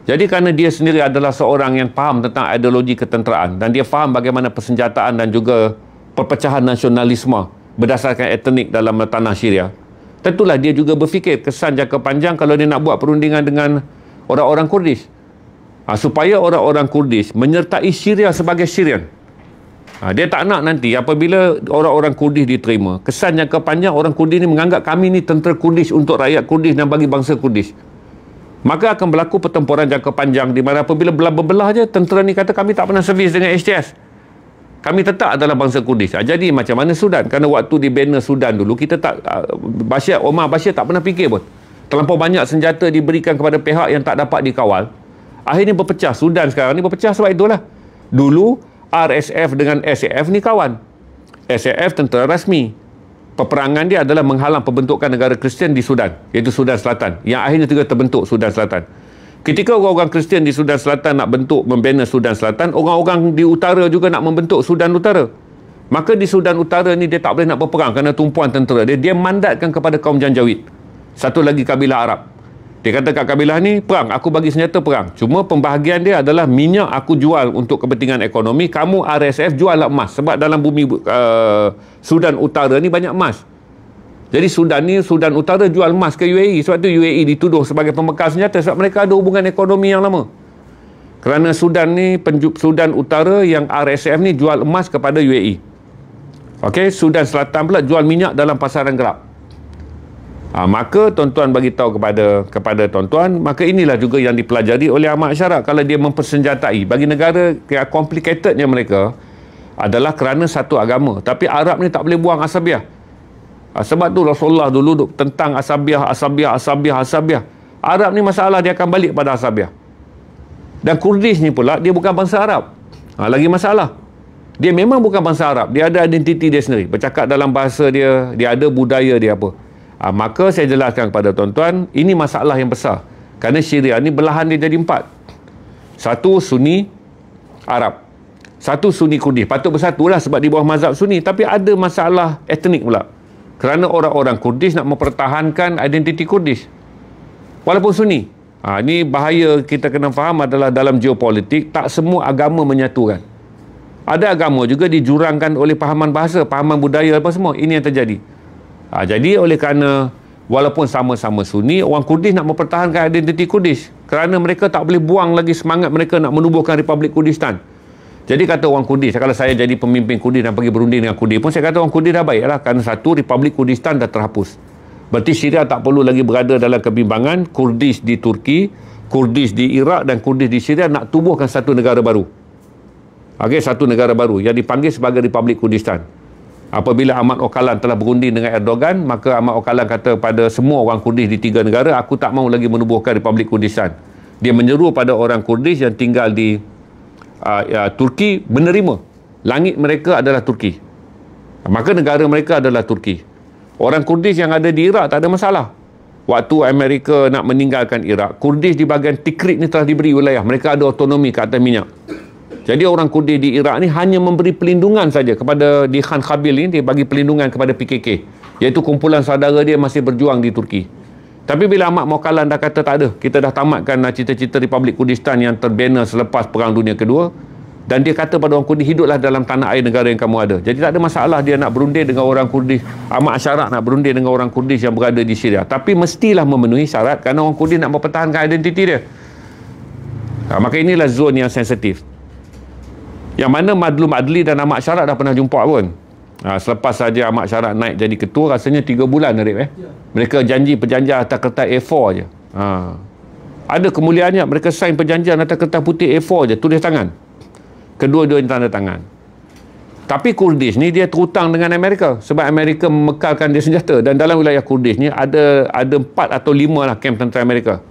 Jadi kerana dia sendiri adalah seorang yang faham tentang ideologi ketenteraan dan dia faham bagaimana persenjataan dan juga perpecahan nasionalisme berdasarkan etnik dalam tanah Syria, tentulah dia juga berfikir kesan jangka panjang kalau dia nak buat perundingan dengan orang-orang Kurdish. Supaya orang-orang Kurdish menyertai Syria sebagai Syrian. Dia tak nak nanti apabila orang-orang Kurdish diterima, kesan jangka panjang orang Kurdish ni menganggap kami ni tentera Kurdish untuk rakyat Kurdish dan bagi bangsa Kurdish. Maka akan berlaku pertempuran jangka panjang di mana apabila belah-belah je tentera ni kata kami tak pernah servis dengan HTS. Kami tetap adalah bangsa Kurdish. Jadi macam mana Sudan? Kerana waktu dibina Sudan dulu kita tak Omar Bashir tak pernah fikir pun. Terlampau banyak senjata diberikan kepada pihak yang tak dapat dikawal. Akhirnya berpecah. Sudan sekarang ni berpecah sebab itulah. Dulu RSF dengan SAF ni kawan. SAF tentera rasmi. peperangan dia adalah menghalang pembentukan negara Kristian di Sudan, iaitu Sudan Selatan, yang akhirnya juga terbentuk Sudan Selatan. Ketika orang-orang Kristian di Sudan Selatan nak membina Sudan Selatan, orang-orang di utara juga nak membentuk Sudan Utara. Maka di Sudan Utara ni dia tak boleh nak berperang kerana tumpuan tentera dia mandatkan kepada kaum Janjaweed, satu lagi kabilah Arab. Dia kata kat kabilah ni, perang, aku bagi senjata perang. Cuma pembahagian dia adalah minyak aku jual untuk kepentingan ekonomi, kamu RSF jual emas. Sebab dalam bumi Sudan Utara ni banyak emas. Jadi Sudan Utara jual emas ke UAE. Sebab tu UAE dituduh sebagai pembekal senjata, sebab mereka ada hubungan ekonomi yang lama. Kerana Sudan Utara yang RSF ni jual emas kepada UAE. Okey, Sudan Selatan pula jual minyak dalam pasaran gelap. Maka tuan-tuan bagi tahu kepada tuan-tuan, maka inilah juga yang dipelajari oleh Ahmad Syarat. Kalau dia mempersenjatai, bagi negara yang complicatednya mereka adalah kerana satu agama. Tapi Arab ni tak boleh buang asabiah. Sebab tu Rasulullah dulu tentang asabiah. Arab ni masalah, dia akan balik pada asabiah. Dan Kurdish ni pula, dia bukan bangsa Arab. Lagi masalah, dia memang bukan bangsa Arab. Dia ada identiti dia sendiri, bercakap dalam bahasa dia, dia ada budaya dia apa. Maka saya jelaskan kepada tuan-tuan, ini masalah yang besar. Kerana Syria ni belahan dia jadi 4. Satu Sunni Arab, satu Sunni Kurdish. Patut bersatulah sebab di bawah mazhab Sunni. Tapi ada masalah etnik pula. Kerana orang-orang Kurdish nak mempertahankan identiti Kurdish walaupun Sunni. Ini bahaya kita kena faham adalah dalam geopolitik, tak semua agama menyatukan. Ada agama juga dijurangkan oleh pahaman bahasa, pahaman budaya apa semua. Ini yang terjadi. Jadi oleh kerana walaupun sama-sama Sunni, orang Kurdish nak mempertahankan identiti Kurdish kerana mereka tak boleh buang lagi semangat mereka nak menubuhkan Republik Kurdistan. Jadi kata orang Kurdish, kalau saya jadi pemimpin Kurdish dan pergi berunding dengan Kurdish pun, saya kata orang Kurdish dah baik lah, kerana satu, Republik Kurdistan dah terhapus. Berarti Syria tak perlu lagi berada dalam kebimbangan. Kurdish di Turki, Kurdish di Iraq dan Kurdish di Syria nak tubuhkan satu negara baru. Satu negara baru yang dipanggil sebagai Republik Kurdistan. Apabila Ahmad Öcalan telah berunding dengan Erdogan, maka Ahmad Öcalan kata pada semua orang Kurdish di 3 negara, aku tak mahu lagi menubuhkan Republik Kurdistan. Dia menyeru pada orang Kurdish yang tinggal di Turki menerima. Langit mereka adalah Turki. Maka negara mereka adalah Turki. Orang Kurdish yang ada di Iraq tak ada masalah. Waktu Amerika nak meninggalkan Iraq, Kurdish di bahagian Tikrit ni telah diberi wilayah. Mereka ada otonomi ke atas minyak. Jadi orang Kurdish di Iraq ni hanya memberi pelindungan saja kepada di Khan Khabil ni, dia bagi pelindungan kepada PKK, iaitu kumpulan saudara dia masih berjuang di Turki. Tapi bila Ahmad Öcalan dah kata tak ada, kita dah tamatkan cita-cita Republik Kurdistan yang terbina selepas Perang Dunia Kedua, dan dia kata pada orang Kurdish, hiduplah dalam tanah air negara yang kamu ada. Jadi tak ada masalah dia nak berunding dengan orang Kurdish. Ahmad Syarat nak berunding dengan orang Kurdish yang berada di Syria, tapi mestilah memenuhi syarat kerana orang Kurdish nak mempertahankan identiti dia. Maka inilah zon yang sensitif, yang mana Madlum Adli dan Ahmad Syarat dah pernah jumpa pun. Selepas saja Ahmad Syarat naik jadi ketua, rasanya 3 bulan Arif, mereka janji perjanjian atas kertas A4 je. Ada kemuliaannya, mereka sign perjanjian atas kertas putih A4 je, tulis tangan. Kedua-duanya tanda tangan. Tapi Kurdish ni dia terhutang dengan Amerika, sebab Amerika memekalkan dia senjata, dan dalam wilayah Kurdish ni ada 4 atau 5 lah kamp tentera Amerika.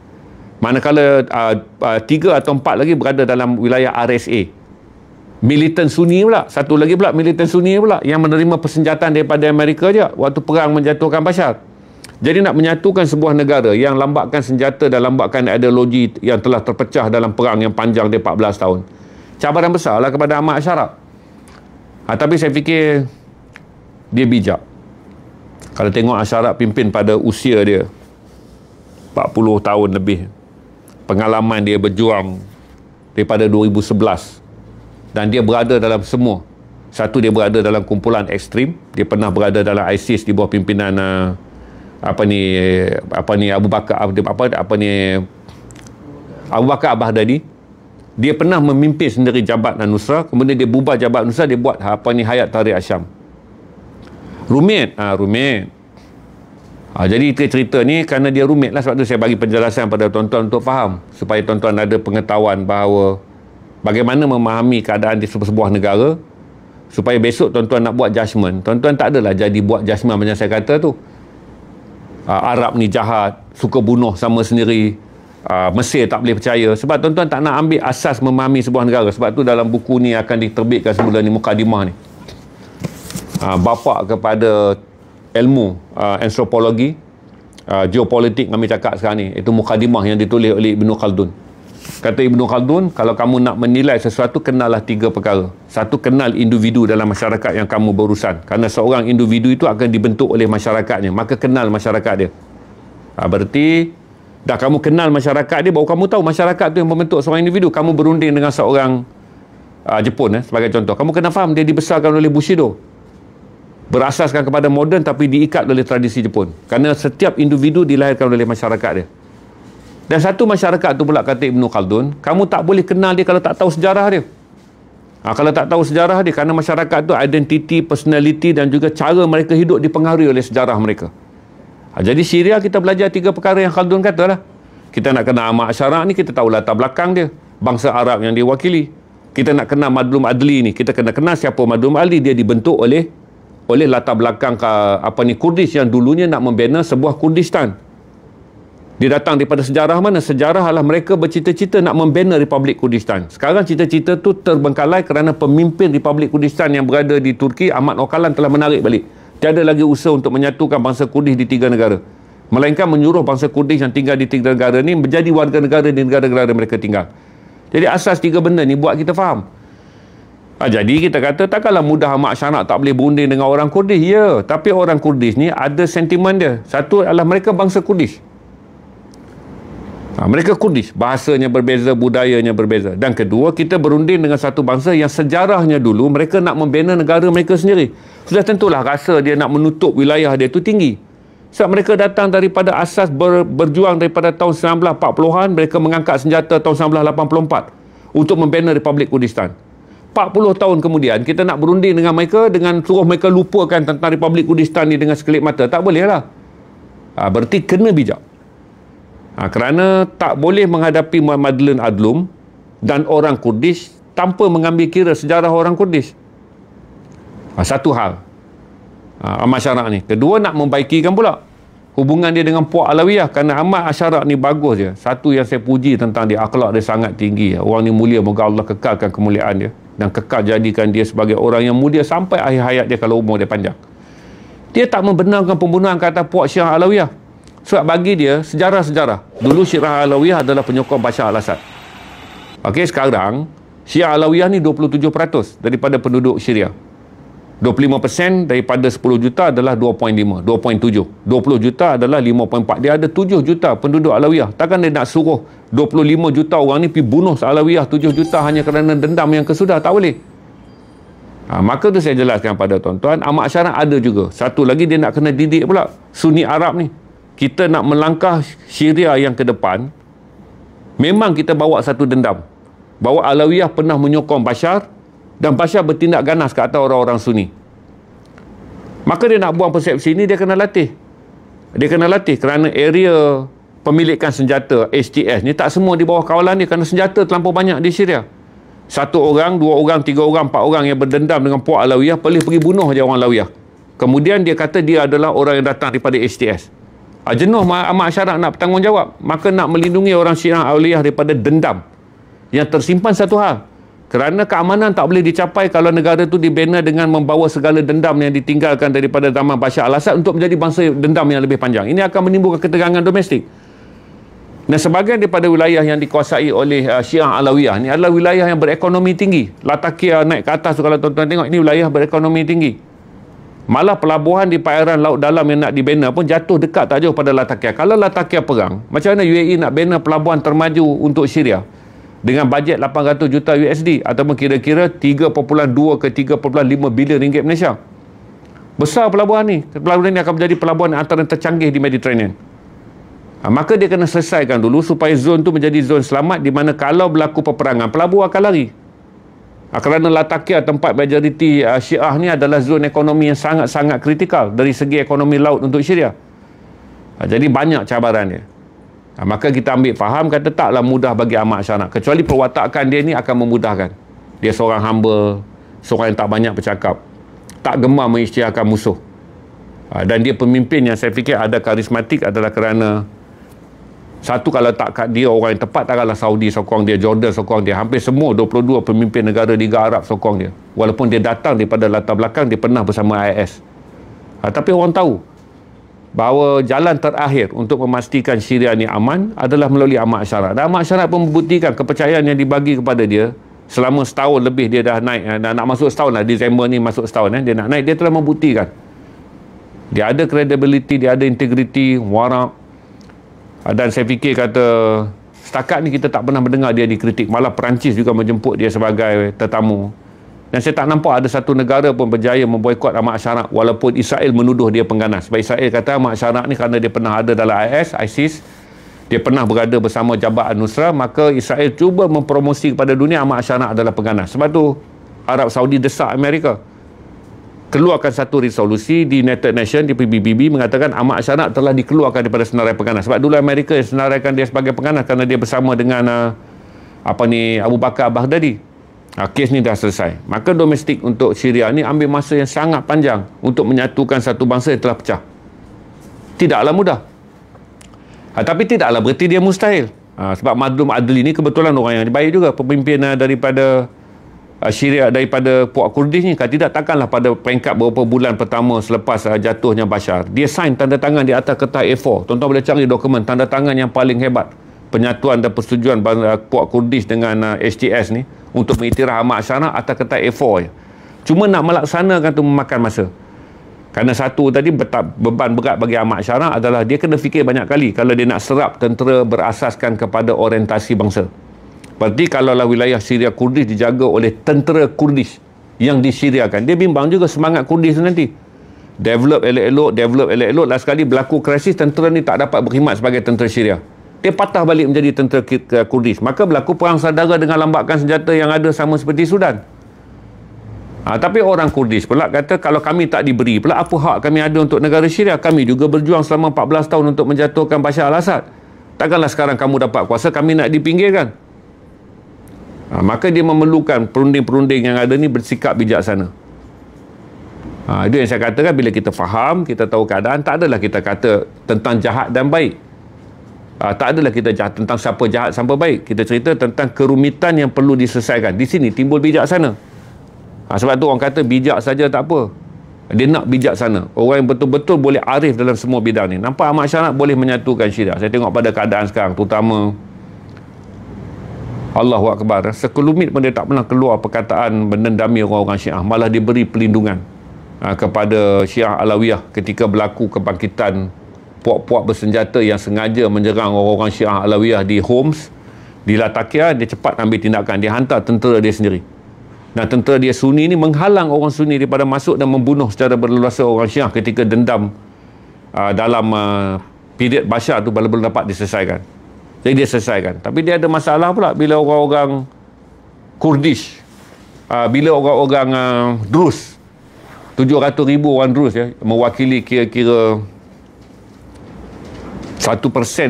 Manakala 3 atau 4 lagi berada dalam wilayah RSA. Militan Sunni pula, satu lagi pula militan Sunni pula yang menerima persenjataan daripada Amerika je waktu perang menjatuhkan Bashar. Jadi nak menyatukan sebuah negara yang lambakan senjata dan lambakan ideologi yang telah terpecah dalam perang yang panjang dia 14 tahun. Cabaran besar lah kepada Ahmad Syarat. Tapi saya fikir dia bijak. Kalau tengok Syarat pimpin pada usia dia 40 tahun lebih, pengalaman dia berjuang daripada 2011, dan dia berada dalam semua. Satu, dia berada dalam kumpulan ekstrim, dia pernah berada dalam ISIS di bawah pimpinan Abu Bakar Al-Baghdadi. Dia pernah memimpin sendiri Jabhat An-Nusra, kemudian dia bubar Jabhat An-Nusra, dia buat Hayat Tahrir Asyam. Rumit. Jadi cerita ni kerana dia rumit lah, sebab tu saya bagi penjelasan pada tuan-tuan untuk faham, supaya tuan-tuan ada pengetahuan bahawa bagaimana memahami keadaan di sebuah negara, supaya besok tuan-tuan nak buat judgement, tuan-tuan tak adalah jadi buat judgement macam saya kata tu. Arab ni jahat, suka bunuh sama sendiri, Mesir tak boleh percaya, sebab tuan-tuan tak nak ambil asas memahami sebuah negara. Sebab tu dalam buku ni akan diterbitkan semula ni, mukadimah ni, bapa kepada ilmu antropologi, geopolitik kami cakap sekarang ni. Itu mukadimah yang ditulis oleh Ibn Khaldun. Kata Ibn Khaldun, kalau kamu nak menilai sesuatu, kenallah 3 perkara. Satu, kenal individu dalam masyarakat yang kamu berurusan. Kerana seorang individu itu akan dibentuk oleh masyarakatnya. Maka kenal masyarakat dia. Berarti dah kamu kenal masyarakat dia, baru kamu tahu masyarakat tu yang membentuk seorang individu. Kamu berunding dengan seorang Jepun sebagai contoh. Kamu kena faham dia dibesarkan oleh Bushido. Berasaskan kepada moden tapi diikat oleh tradisi Jepun. Kerana setiap individu dilahirkan oleh masyarakat dia. Dan satu masyarakat tu pula, kata Ibn Khaldun, kamu tak boleh kenal dia kalau tak tahu sejarah dia. Kalau tak tahu sejarah dia, kerana masyarakat tu identiti, personality dan juga cara mereka hidup dipengaruhi oleh sejarah mereka. Jadi Syria kita belajar 3 perkara yang Khaldun kata lah. Kita nak kenal Ahmad Syarak ni, kita tahu latar belakang dia, bangsa Arab yang dia wakili. Kita nak kenal Madlum Adli ni, kita kena kenal siapa Madlum Adli. Dia dibentuk oleh latar belakang Kurdish yang dulunya nak membina sebuah Kurdistan. Dia datang daripada sejarah mana? Sejarah adalah mereka bercita-cita nak membina Republik Kurdistan. Sekarang cita-cita tu terbengkalai kerana pemimpin Republik Kurdistan yang berada di Turki, Ahmad Öcalan, telah menarik balik. Tiada lagi usaha untuk menyatukan bangsa Kurdish di 3 negara. Melainkan menyuruh bangsa Kurdish yang tinggal di 3 negara ni menjadi warga negara di negara-negara mereka tinggal. Jadi asas 3 benda ni buat kita faham. Jadi kita kata takkanlah mudah Ahmad Syarak tak boleh berunding dengan orang Kurdish. Ya, tapi orang Kurdish ni ada sentimen dia. Satu adalah mereka bangsa Kurdish. Mereka Kurdish, bahasanya berbeza, budayanya berbeza. Dan kedua, kita berunding dengan satu bangsa yang sejarahnya dulu mereka nak membina negara mereka sendiri. Sudah tentulah rasa dia nak menutup wilayah dia itu tinggi. Sebab mereka datang daripada asas berjuang daripada tahun 1940-an, mereka mengangkat senjata tahun 1984 untuk membina Republik Kurdistan. 40 tahun kemudian kita nak berunding dengan mereka dengan suruh mereka lupakan tentang Republik Kurdistan ni dengan sekelip mata. Tak boleh lah. Berarti kena bijak. Kerana tak boleh menghadapi Madlun Adlum dan orang Kurdish tanpa mengambil kira sejarah orang Kurdish. Satu hal Ahmad Syarak ni. Kedua, nak membaikikan pula hubungan dia dengan Puak Alawiyah. Kerana Ahmad Syarak ni bagus dia. Satu yang saya puji tentang dia, akhlak dia sangat tinggi. Orang ni mulia, moga Allah kekalkan kemuliaan dia dan kekal jadikan dia sebagai orang yang mulia sampai akhir hayat dia kalau umur dia panjang. Dia tak membenarkan pembunuhan kata Puak Syiah Alawiyah. Sebab bagi dia, sejarah-sejarah. Dulu Syiah Alawiyah adalah penyokong Bashar al-Assad. Okey, sekarang Syiah Alawiyah ni 27% daripada penduduk Syria. 25% daripada 10 juta adalah 2.5, 2.7. 20 juta adalah 5.4. Dia ada 7 juta penduduk Alawiyah. Takkan dia nak suruh 25 juta orang ni pergi bunuh Alawiyah 7 juta hanya kerana dendam yang kesudah? Tak boleh. Maka tu saya jelaskan pada tuan-tuan, Ahmad Syarak ada juga. Satu lagi, dia nak kena didik pula Sunni Arab ni. Kita nak melangkah Syria yang ke depan, memang kita bawa satu dendam. Bahawa Alawiyah pernah menyokong Bashar dan Bashar bertindak ganas ke atas orang-orang Sunni. Maka dia nak buang persepsi ni, dia kena latih. Dia kena latih kerana area pemilikan senjata HTS ni tak semua di bawah kawalan dia kerana senjata terlampau banyak di Syria. 1 orang, 2 orang, 3 orang, 4 orang yang berdendam dengan Puak Alawiyah boleh pergi bunuh je orang Alawiyah. Kemudian dia kata dia adalah orang yang datang daripada HTS. Jenuh Ahmad Syarak nak bertanggungjawab. Maka nak melindungi orang Syiah Alawiyah daripada dendam yang tersimpan. Satu hal, kerana keamanan tak boleh dicapai kalau negara itu dibina dengan membawa segala dendam yang ditinggalkan daripada zaman Bashar al-Assad untuk menjadi bangsa dendam yang lebih panjang. Ini akan menimbulkan ketegangan domestik. Dan sebahagian daripada wilayah yang dikuasai oleh Syiah Alawiyah ni adalah wilayah yang berekonomi tinggi. Latakia naik ke atas tu, kalau tuan-tuan tengok, ini wilayah berekonomi tinggi. Malah pelabuhan di perairan laut dalam yang nak dibina pun jatuh dekat tak jauh pada Latakia. Kalau Latakia perang, macam mana UAE nak bina pelabuhan termaju untuk Syria dengan bajet 800 juta USD ataupun kira-kira 3.2 ke 3.5 bilion ringgit Malaysia? Besar pelabuhan ni. Pelabuhan ni akan menjadi pelabuhan antara yang tercanggih di Mediterranean. Maka dia kena selesaikan dulu supaya zon tu menjadi zon selamat, di mana kalau berlaku peperangan, pelabuhan akan lari. Kerana Latakia, tempat majoriti Syiah ni, adalah zon ekonomi yang sangat-sangat kritikal dari segi ekonomi laut untuk Syria. Jadi banyak cabaran dia. Maka kita ambil faham, kata taklah mudah bagi Ahmad Syarak, kecuali perwatakan dia ni akan memudahkan. Dia seorang hamba, seorang yang tak banyak bercakap, tak gemar mengisytiharkan musuh. Dan dia pemimpin yang saya fikir ada karismatik adalah kerana satu, kalau tak kat dia orang yang tepat, takkanlah Saudi sokong dia, Jordan sokong dia. Hampir semua 22 pemimpin negara Liga Arab sokong dia. Walaupun dia datang daripada latar belakang, dia pernah bersama IS. Tapi orang tahu bahawa jalan terakhir untuk memastikan Syria ni aman adalah melalui Ahmad Syarat. Dan Ahmad Syarat pun membuktikan kepercayaan yang dibagi kepada dia selama setahun lebih. Dia dah naik, dah nak masuk setahun lah, Disember ni masuk setahun, dia nak naik. Dia telah membuktikan dia ada credibility, dia ada integriti, warak. Dan saya fikir kata setakat ni kita tak pernah mendengar dia dikritik. Malah Perancis juga menjemput dia sebagai tetamu. Dan saya tak nampak ada satu negara pun berjaya memboikot Ahmad Syarat walaupun Israel menuduh dia pengganas. Sebab Israel kata Ahmad Syarat ni kerana dia pernah ada dalam ISIS, dia pernah berada bersama Jabhat Al-Nusra, maka Israel cuba mempromosi kepada dunia Ahmad Syarat adalah pengganas. Sebab tu Arab Saudi desak Amerika keluarkan satu resolusi di United Nations, di PBB, mengatakan Ahmad Syarat telah dikeluarkan daripada senarai pengganas. Sebab dulu Amerika senaraikan dia sebagai pengganas kerana dia bersama dengan Abu Bakar Baghdadi. Kes ni dah selesai. Maka domestik untuk Syria ni ambil masa yang sangat panjang untuk menyatukan satu bangsa yang telah pecah. Tidaklah mudah. Tapi tidaklah berarti dia mustahil. Sebab Madlum Adli ni kebetulan orang yang baik juga, pemimpin daripada Syria, daripada Puak Kurdis ni. Kalau tidak, takkanlah pada peringkat beberapa bulan pertama selepas jatuhnya Bashar, dia sign tanda tangan di atas kertas A4. Tuan-tuan boleh cari dokumen tanda tangan yang paling hebat penyatuan dan persetujuan Puak Kurdis dengan HTS ni untuk mengiktiraf Ahmad Syarat atas kertas A4 je. Cuma nak melaksanakan tu memakan masa. Kerana satu tadi, beban berat bagi Ahmad Syarat adalah dia kena fikir banyak kali kalau dia nak serap tentera berasaskan kepada orientasi bangsa. Berarti kalaulah wilayah Syria Kurdis dijaga oleh tentera Kurdis yang disyriakan, dia bimbang juga semangat Kurdis tu nanti. Develop elok-elok, last sekali berlaku krisis, tentera ni tak dapat berkhidmat sebagai tentera Syria. Dia patah balik menjadi tentera Kurdis. Maka berlaku perang saudara dengan lambakan senjata yang ada sama seperti Sudan. Tapi orang Kurdis pula kata, kalau kami tak diberi pula apa hak kami ada untuk negara Syria? Kami juga berjuang selama 14 tahun untuk menjatuhkan Bashar al-Assad. Takkanlah sekarang kamu dapat kuasa, kami nak dipinggirkan. Maka dia memerlukan perunding-perunding yang ada ni bersikap bijaksana. Itu yang saya katakan, bila kita faham, kita tahu keadaan, tak adalah kita kata tentang jahat dan baik. Tak adalah kita jahat tentang siapa jahat, siapa baik. Kita cerita tentang kerumitan yang perlu diselesaikan. Di sini timbul bijaksana. Sebab tu orang kata bijak saja tak apa. Dia nak bijaksana. Orang yang betul-betul boleh arif dalam semua bidang ni. Nampak Ahmad Syarat boleh menyatukan Syria. Saya tengok pada keadaan sekarang, terutama Allahu Akbar, sekelumit pun dia tak pernah keluar perkataan mendendami orang-orang Syiah. Malah diberi pelindungan kepada Syiah Alawiyah ketika berlaku kebangkitan puak-puak bersenjata yang sengaja menyerang orang-orang Syiah Alawiyah di Homs, di Latakia. Dia cepat ambil tindakan. Dia hantar tentera dia sendiri. Dan tentera dia Sunni ni menghalang orang Sunni daripada masuk dan membunuh secara berleluasa orang Syiah ketika dendam dalam period Bashar tu belum dapat diselesaikan. Jadi dia selesaikan. Tapi dia ada masalah pula bila orang-orang Kurdish, bila orang-orang Drus, 700,000 orang Drus mewakili kira-kira 1%,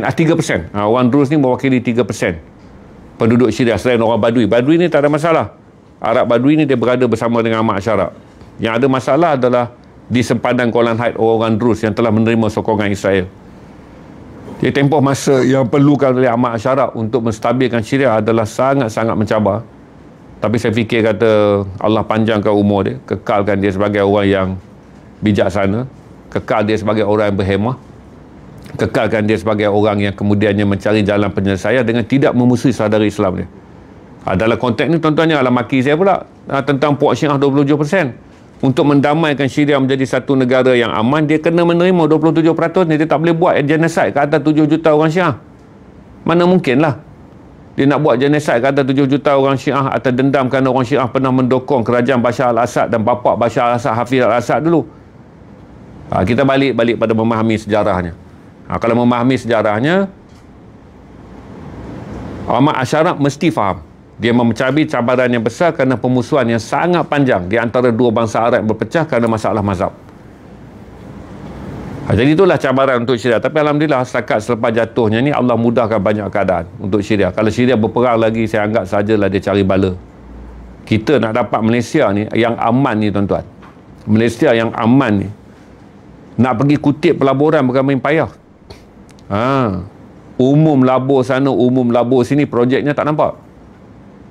3%. Orang Drus ni mewakili 3% penduduk Syria selain orang Badui. Badui ni tak ada masalah. Arab Badui ni dia berada bersama dengan Ahmad Syarat. Yang ada masalah adalah di sempadan Golan Heights orang Drus yang telah menerima sokongan Israel. Jadi tempoh masa yang perlukan oleh Ahmad Syarat untuk menstabilkan Syria adalah sangat-sangat mencabar. Tapi saya fikir kata Allah panjangkan umur dia, kekalkan dia sebagai orang yang bijaksana, kekal dia sebagai orang yang berhemah, kekalkan dia sebagai orang yang kemudiannya mencari jalan penyelesaian dengan tidak memusuhi saudara Islam dia. Dalam konteks ni tuan-tuan janganlah maki saya pula tentang puak Syiah 27%. Untuk mendamaikan Syria menjadi satu negara yang aman, dia kena menerima 27%. Dia tak boleh buat genocide ke atas 7 juta orang Syiah. Mana mungkin lah dia nak buat genocide ke atas 7 juta orang Syiah atas dendam kerana orang Syiah pernah mendokong kerajaan Bashar al-Assad dan bapa Bashar al-Assad, Hafiz al-Assad dulu. Kita balik pada memahami sejarahnya. Kalau memahami sejarahnya, Ahmad Syarat mesti faham dia mencabi cabaran yang besar kerana pemusuhan yang sangat panjang di antara dua bangsa Arab yang berpecah kerana masalah mazhab. Jadi itulah cabaran untuk Syria. Tapi alhamdulillah setakat selepas jatuhnya ni Allah mudahkan banyak keadaan untuk Syria. Kalau Syria berperang lagi, saya anggap sajalah dia cari bala. Kita nak dapat Malaysia ni yang aman ni tuan-tuan. Malaysia yang aman ni, nak pergi kutip pelaburan bukan main payah. Umum labur sana, umum labur sini, projeknya tak nampak.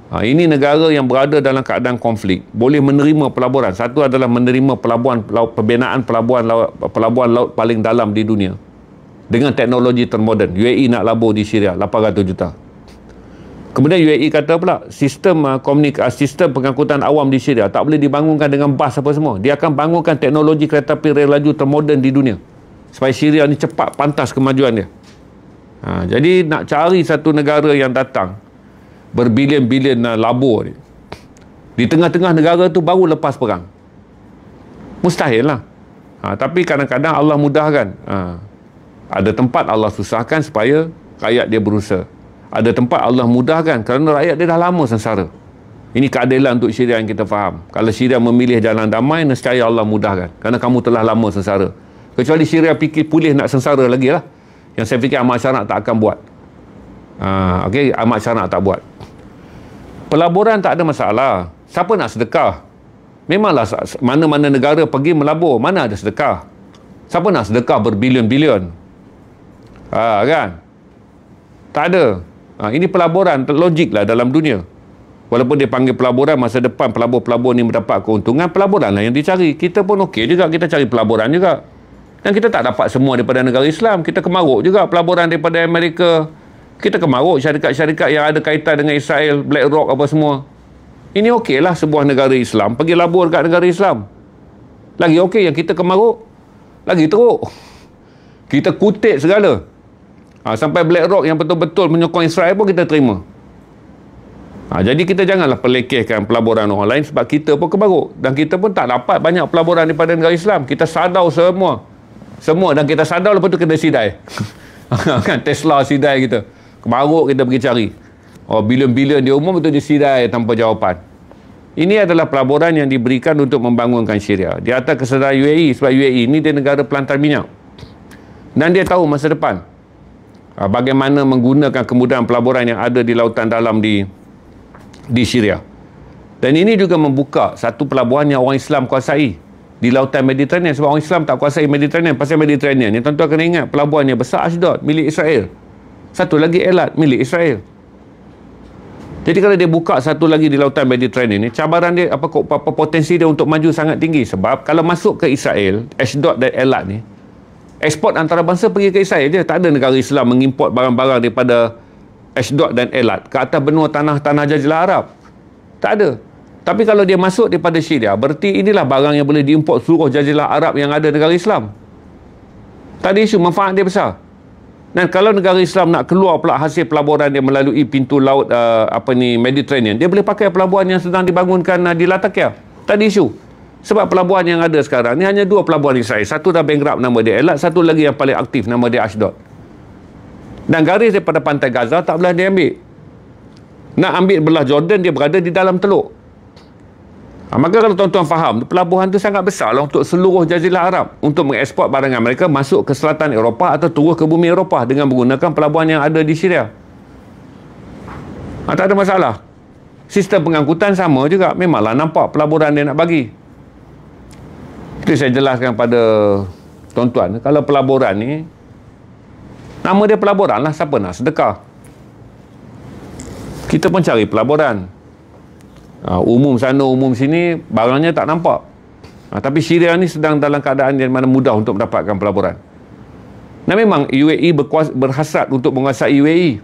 Ini negara yang berada dalam keadaan konflik, boleh menerima pelaburan. Satu adalah menerima pembinaan pelabuhan laut paling dalam di dunia dengan teknologi termoden. UAE nak labur di Syria 800 juta. Kemudian UAE kata pula sistem pengangkutan awam di Syria tak boleh dibangunkan dengan bas apa semua. Dia akan bangunkan teknologi kereta api rel laju termoden di dunia supaya Syria ni cepat pantas kemajuan dia. Jadi nak cari satu negara yang datang berbilion-bilion labur di tengah-tengah negara tu baru lepas perang, mustahil lah. Tapi kadang-kadang Allah mudahkan. Ada tempat Allah susahkan supaya rakyat dia berusaha. Ada tempat Allah mudahkan kerana rakyat dia dah lama sengsara. Ini keadilan untuk Syria yang kita faham. Kalau Syria memilih jalan damai, nescaya Allah mudahkan kerana kamu telah lama sengsara. Kecuali Syria fikir pulih nak sengsara lagi lah, yang saya fikir Ahmad Syaraq tak akan buat. Ahmad Syaraq tak buat. Pelaburan tak ada masalah. Siapa nak sedekah? Memanglah mana-mana negara pergi melabur, mana ada sedekah? Siapa nak sedekah berbilion-bilion? Kan? Tak ada. Ini pelaburan logik lah dalam dunia. Walaupun dia panggil pelaburan, masa depan pelabur-pelabur ni mendapat keuntungan, pelaburan lah yang dicari. Kita pun okey juga, kita cari pelaburan juga. Dan kita tak dapat semua daripada negara Islam. Kita kemaruk juga pelaburan daripada Amerika. Kita kemaruk syarikat-syarikat yang ada kaitan dengan Israel, BlackRock apa semua. Ini okey lah sebuah negara Islam pergi labur dekat negara Islam. Lagi okey yang kita kemaruk, lagi teruk. Kita kutip segala. Sampai BlackRock yang betul-betul menyokong Israel pun kita terima. Jadi kita janganlah pelekehkan pelaburan orang lain sebab kita pun kemaruk. Dan kita pun tak dapat banyak pelaburan daripada negara Islam. Kita sadau semua. Dan kita sadau lepas tu kena sidai. Kan Tesla sidai kita. Kemaruk kita pergi cari. Bilion-bilion dia umum betul dia sidai tanpa jawapan. Ini adalah pelaburan yang diberikan untuk membangunkan Syria. Di atas kesedaran UAE. Sebab UAE ni dia negara pelantar minyak. Dan dia tahu masa depan bagaimana menggunakan kemudahan pelaburan yang ada di lautan dalam di Syria. Dan ini juga membuka satu pelabuhan yang orang Islam kuasai di lautan Mediterranean. Sebab orang Islam tak kuasai Mediterranean. Pasal Mediterranean ni tuan-tuan kena ingat, pelabuhannya besar Ashdod milik Israel, satu lagi Elat milik Israel. Jadi kalau dia buka satu lagi di lautan Mediterranean ni, cabaran dia apa potensi dia untuk maju sangat tinggi. Sebab kalau masuk ke Israel, Ashdod dan Elat ni, ekspor antara bangsa pergi ke Israel je. Tak ada negara Islam mengimport barang-barang daripada Ashdod dan Elat ke atas benua tanah Jazirah Arab. Tak ada. Tapi kalau dia masuk daripada Syria, berarti inilah barang yang boleh diimport seluruh Jazirah Arab yang ada negara Islam. Tak ada isu, manfaat dia besar. Dan kalau negara Islam nak keluar pula hasil pelaburan dia melalui pintu laut Mediterranean, dia boleh pakai pelabuhan yang sedang dibangunkan di Latakia. Tak ada isu. Sebab pelabuhan yang ada sekarang ni hanya dua pelabuhan Israel. Satu dah bankrupt, nama dia Elat. Satu lagi yang paling aktif, nama dia Ashdod. Dan garis daripada pantai Gaza tak boleh diambil. Nak ambil belah Jordan, dia berada di dalam teluk. Maka kalau tuan-tuan faham, pelabuhan tu sangat besar lah untuk seluruh Jazirah Arab untuk mengeksport barangan mereka masuk ke selatan Eropah atau turun ke bumi Eropah dengan menggunakan pelabuhan yang ada di Syria. Tak ada masalah. Sistem pengangkutan sama juga. Memanglah nampak pelaburan dia nak bagi. Itu saya jelaskan pada tuan-tuan. Kalau pelaburan ni, nama dia pelaburan lah. Siapa nak sedekah? Kita pun cari pelaburan. Umum sana, umum sini, barangnya tak nampak. Tapi Syria ni sedang dalam keadaan yang mana mudah untuk mendapatkan pelaburan. Dan memang UAE berhasrat untuk menguasai UAE.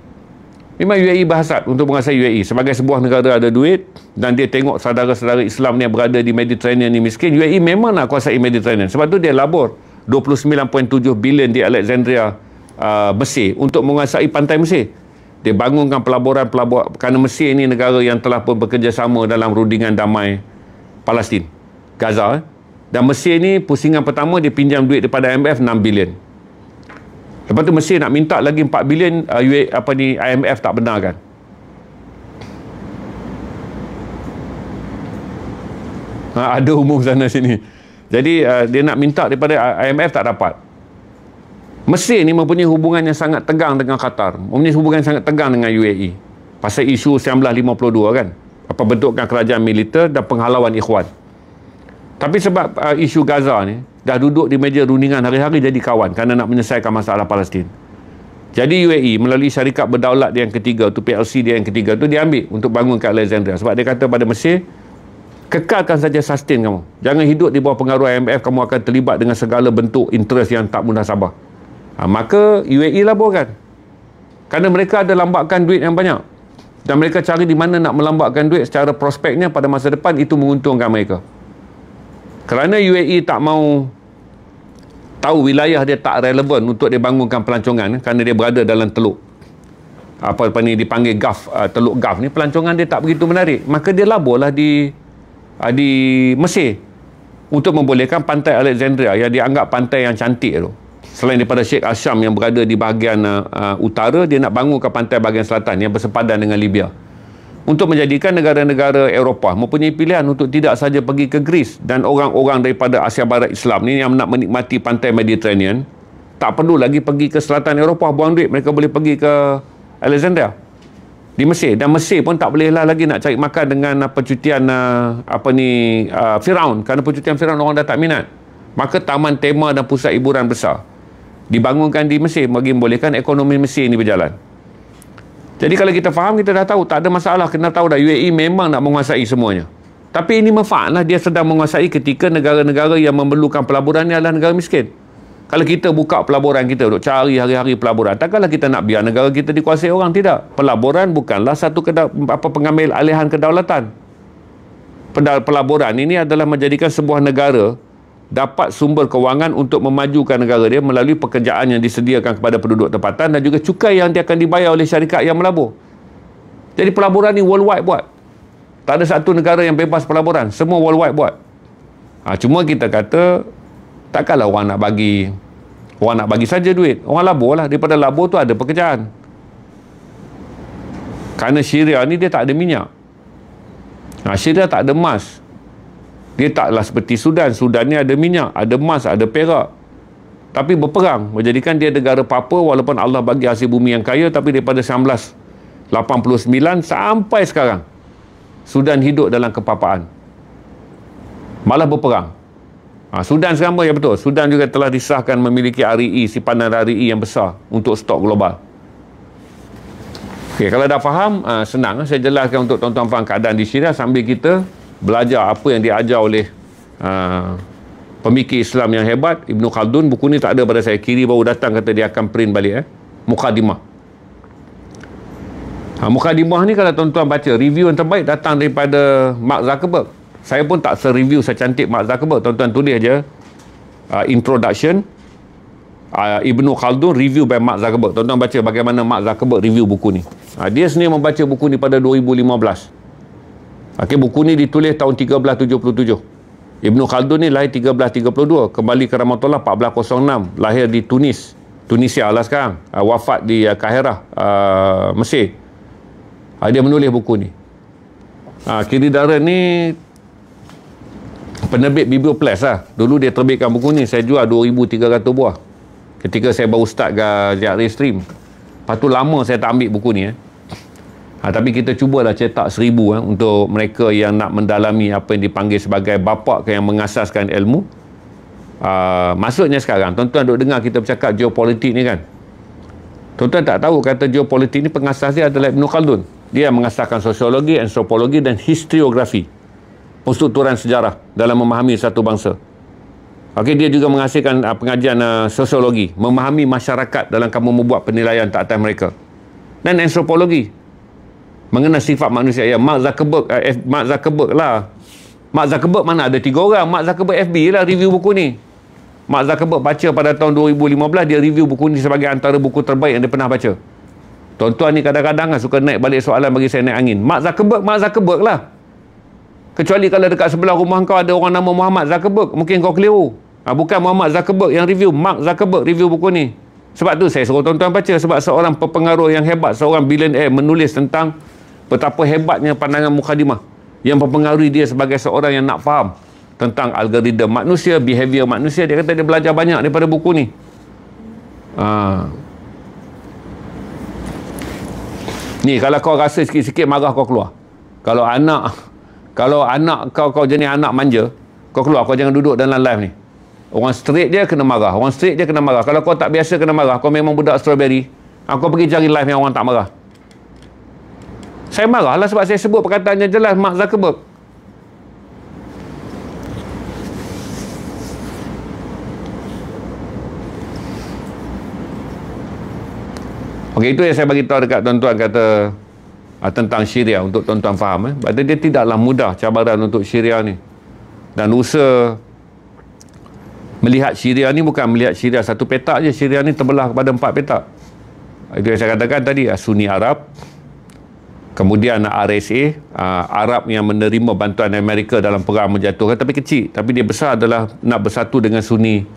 Memang UAE berhasrat untuk menguasai UAE. Sebagai sebuah negara ada duit, dan dia tengok saudara-saudara Islam ni yang berada di Mediterranean ni miskin, UAE memang nak kuasai Mediterranean. Sebab tu dia labur 29.7 bilion di Alexandria, Mesir, untuk menguasai pantai Mesir. Dia bangunkan pelaburan kerana Mesir ni negara yang telah pun bekerjasama dalam rundingan damai Palestin, Gaza. Dan Mesir ni pusingan pertama dia pinjam duit daripada IMF 6 bilion. Lepas tu Mesir nak minta lagi 4 bilion, IMF tak benarkan. Ada umum sana sini. Jadi dia nak minta daripada IMF, tak dapat. Mesir ni mempunyai hubungan yang sangat tegang dengan Qatar, mempunyai hubungan yang sangat tegang dengan UAE pasal isu 1952 kan, apa bentukkan kerajaan militer dan penghalauan ikhwan. Tapi sebab isu Gaza ni dah duduk di meja rundingan hari-hari jadi kawan kerana nak menyelesaikan masalah Palestin. Jadi UAE melalui syarikat berdaulat dia yang ketiga tu, PLC dia yang ketiga tu, dia ambil untuk bangunkan Alexandria. Sebab dia kata pada Mesir, kekalkan saja sustain kamu. Jangan hidup di bawah pengaruh IMF, kamu akan terlibat dengan segala bentuk interest yang tak mudah sabar. Maka UAE laborkan. Kerana mereka ada lambakan duit yang banyak. Dan mereka cari di mana nak melambatkan duit secara prospeknya pada masa depan, itu menguntungkan mereka. Kerana UAE tak mau tahu wilayah dia tak relevan untuk dia bangunkan pelancongan, kerana dia berada dalam teluk apa ni dipanggil Gulf, teluk Gulf ni, pelancongan dia tak begitu menarik, maka dia laburlah di Mesir untuk membolehkan pantai Alexandria yang dianggap pantai yang cantik tu. Selain daripada Sheikh Al-Sham yang berada di bahagian utara, dia nak bangunkan pantai bahagian selatan yang bersepadan dengan Libya, untuk menjadikan negara-negara Eropah mempunyai pilihan untuk tidak saja pergi ke Greece, dan orang-orang daripada Asia Barat Islam ni yang nak menikmati pantai Mediterranean tak perlu lagi pergi ke selatan Eropah buang duit, mereka boleh pergi ke Alexandria di Mesir. Dan Mesir pun tak bolehlah lagi nak cari makan dengan percutian Firaun, kerana percutian Firaun orang dah tak minat. Maka taman tema dan pusat hiburan besar dibangunkan di Mesir bagi membolehkan ekonomi Mesir ni berjalan. Jadi kalau kita faham, kita dah tahu, tak ada masalah. Kena tahu dah UAE memang nak menguasai semuanya. Tapi ini manfaatlah dia sedang menguasai ketika negara-negara yang memerlukan pelaburan ni adalah negara miskin. Kalau kita buka pelaburan kita, duk cari hari-hari pelaburan, takkanlah kita nak biar negara kita dikuasai orang, tidak. Pelaburan bukanlah satu pengambil alihan kedaulatan. Pelaburan ini adalah menjadikan sebuah negara dapat sumber kewangan untuk memajukan negara dia melalui pekerjaan yang disediakan kepada penduduk tempatan, dan juga cukai yang dia akan dibayar oleh syarikat yang melabur. Jadi pelaburan ni worldwide buat. Tak ada satu negara yang bebas pelaburan, semua worldwide buat. Cuma kita kata, takkanlah orang nak bagi saja duit. Orang labur lah, daripada labur tu ada pekerjaan. Kerana Syria ni dia tak ada minyak. Syria tak ada emas. Dia taklah seperti Sudan. Sudan ni ada minyak, ada emas, ada perak, tapi berperang, menjadikan dia negara papa. Walaupun Allah bagi hasil bumi yang kaya, tapi daripada 1989 sampai sekarang Sudan hidup dalam kepapaan, malah berperang. Sudan sekarang pun, ya betul, Sudan juga telah disahkan memiliki REE, simpanan REE yang besar untuk stok global. Okey, kalau dah faham, senang saya jelaskan untuk tuan-tuan faham keadaan di Syria sambil kita belajar apa yang diajar oleh pemikir Islam yang hebat, Ibn Khaldun. Buku ni tak ada pada saya, kiri baru datang, kata dia akan print balik. Muqaddimah. Muqaddimah ni kalau tuan-tuan baca, review yang terbaik datang daripada Mark Zuckerberg. Saya pun tak se-review secantik Mark Zuckerberg. Tuan-tuan tulis je introduction, Ibn Khaldun review by Mark Zuckerberg. Tuan-tuan baca bagaimana Mark Zuckerberg review buku ni. Dia sendiri membaca buku ni pada 2015. Buku ni ditulis tahun 1377. Ibn Khaldun ni lahir 1332, kembali ke Rahmatullah 1406, lahir di Tunisia lah sekarang, wafat di Kahirah, Mesir. Dia menulis buku ni. Kiri dara ni penerbit Biblioplus lah. Dulu dia terbitkan buku ni, saya jual 2,300 buah ketika saya baru start Jihad Restream. Lepas tu lama saya tak ambil buku ni. Tapi kita cubalah cetak 1,000 untuk mereka yang nak mendalami apa yang dipanggil sebagai bapak yang mengasaskan ilmu. Maksudnya sekarang, tuan-tuan duk dengar kita bercakap geopolitik ni kan. Tuan-tuan tak tahu kata geopolitik ni pengasas dia adalah Ibn Khaldun. Dia mengasaskan sosiologi, antropologi dan historiografi, penstrukturan sejarah dalam memahami satu bangsa. Dia juga menghasilkan pengajian sosiologi, memahami masyarakat dalam kamu membuat penilaian tak atas mereka. Dan antropologi, mengenal sifat manusia. Mark Zuckerberg lah. Mark Zuckerberg mana ada 3 orang. Mark Zuckerberg FB lah review buku ni. Mark Zuckerberg baca pada tahun 2015, dia review buku ni sebagai antara buku terbaik yang dia pernah baca. Tuan-tuan ni kadang-kadang suka naik balik soalan bagi saya naik angin. Mark Zuckerberg lah. Kecuali kalau dekat sebelah rumah kau ada orang nama Muhammad Zuckerberg, mungkin kau keliru. Bukan Muhammad Zuckerberg yang review, Mark Zuckerberg review buku ni. Sebab tu saya suruh tuan-tuan baca, sebab seorang pepengaruh yang hebat, seorang billionaire menulis tentang betapa hebatnya pandangan Muqaddimah yang mempengaruhi dia sebagai seorang yang nak faham tentang algoritma manusia, behavior manusia. Dia kata dia belajar banyak daripada buku ni. Ni kalau kau rasa sikit-sikit marah, kau keluar. Kalau anak kau jenis anak manja, kau keluar, kau jangan duduk dalam live ni. Orang straight dia kena marah. Kalau kau tak biasa kena marah, kau memang budak strawberry, Kau pergi cari live yang orang tak marah. Saya marah lah sebab saya sebut perkataan yang jelas Mark Zuckerberg. Okey, itu yang saya bagi tahu dekat tuan-tuan kata tentang Syria untuk tuan-tuan faham. Berarti dia tidaklah mudah cabaran untuk Syria ni. Dan usaha melihat Syria ni bukan melihat Syria satu petak je. Syria ni terbelah kepada 4 petak. Itu yang saya katakan tadi, Sunni Arab, kemudian RSA, Arab yang menerima bantuan Amerika dalam perang menjatuhkan, tapi kecil, tapi dia besar adalah nak bersatu dengan Sunni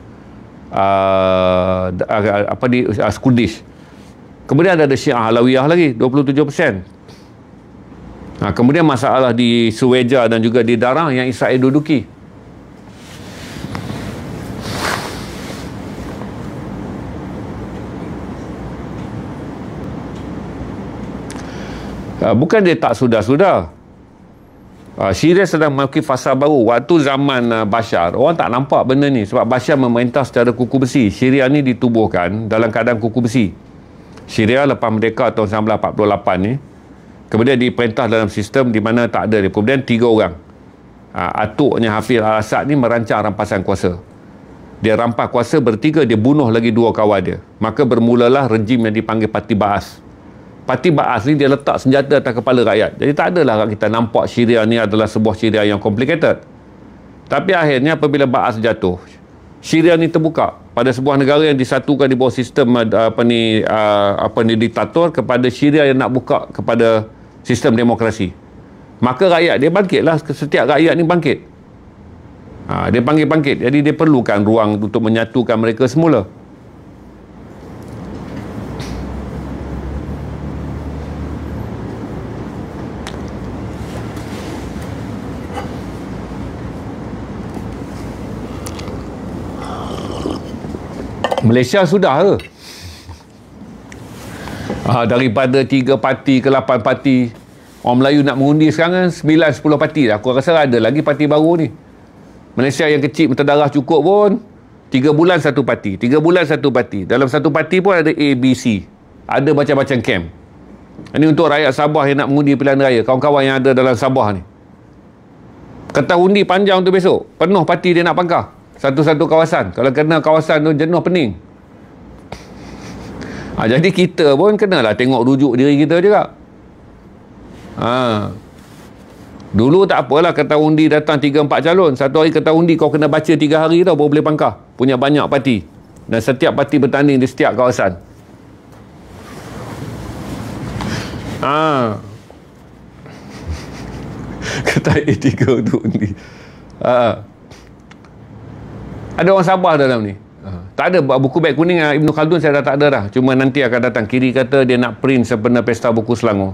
Kurdish. Kemudian ada Syiah Alawiyah lagi 27%. Kemudian masalah di Suweja dan juga di Darah yang Israel duduki. Bukan dia tak sudah-sudah. Syria sedang memasuki fasa baru. Waktu zaman Bashar, orang tak nampak benda ni sebab Bashar memerintah secara kuku besi. Syria ni ditubuhkan dalam keadaan kuku besi. Syria lepas merdeka tahun 1948 ni, kemudian diperintah dalam sistem di mana tak ada dia. Kemudian 3 orang, atuknya Hafez al-Assad ni merancang rampasan kuasa. Dia rampas kuasa bertiga, dia bunuh lagi 2 kawan dia. Maka bermulalah rejim yang dipanggil Parti Baas. Parti Baas ni dia letak senjata atas kepala rakyat. Jadi tak adalah kita nampak Syria ni adalah sebuah Syria yang complicated. Tapi akhirnya apabila Baas jatuh, Syria ni terbuka pada sebuah negara yang disatukan di bawah sistem diktator kepada Syria yang nak buka kepada sistem demokrasi. Maka rakyat dia bangkitlah, setiap rakyat ni bangkit. Dia bangkit. Jadi dia perlukan ruang untuk menyatukan mereka semula. Malaysia sudah ke? Daripada 3 parti ke 8 parti, orang Melayu nak mengundi sekarang 9-10 parti dah. Aku rasa ada lagi parti baru ni. Malaysia yang kecil berdarah cukup pun 3 bulan satu parti, 3 bulan satu parti. Dalam satu parti pun ada A, B, C. Ada macam-macam camp. Ini untuk rakyat Sabah yang nak mengundi pilihan raya, kawan-kawan yang ada dalam Sabah ni. Kertas undi panjang tu besok, penuh parti dia nak pangkah satu-satu kawasan. Kalau kena kawasan tu jenuh pening. Jadi kita pun kenalah tengok rujuk diri kita juga. Dulu tak apalah kertas undi datang 3-4 calon. Satu hari kertas undi kau kena baca 3 hari tau baru boleh pangkah. Punya banyak parti. Dan setiap parti bertanding di setiap kawasan. Kertas A3 untuk undi. Ada orang Sabah dalam ni. Tak ada buku beg kuning Ibn Khaldun, saya dah tak ada dah. Cuma nanti akan datang. Kiri kata dia nak print sebenarnya Pesta Buku Selangor.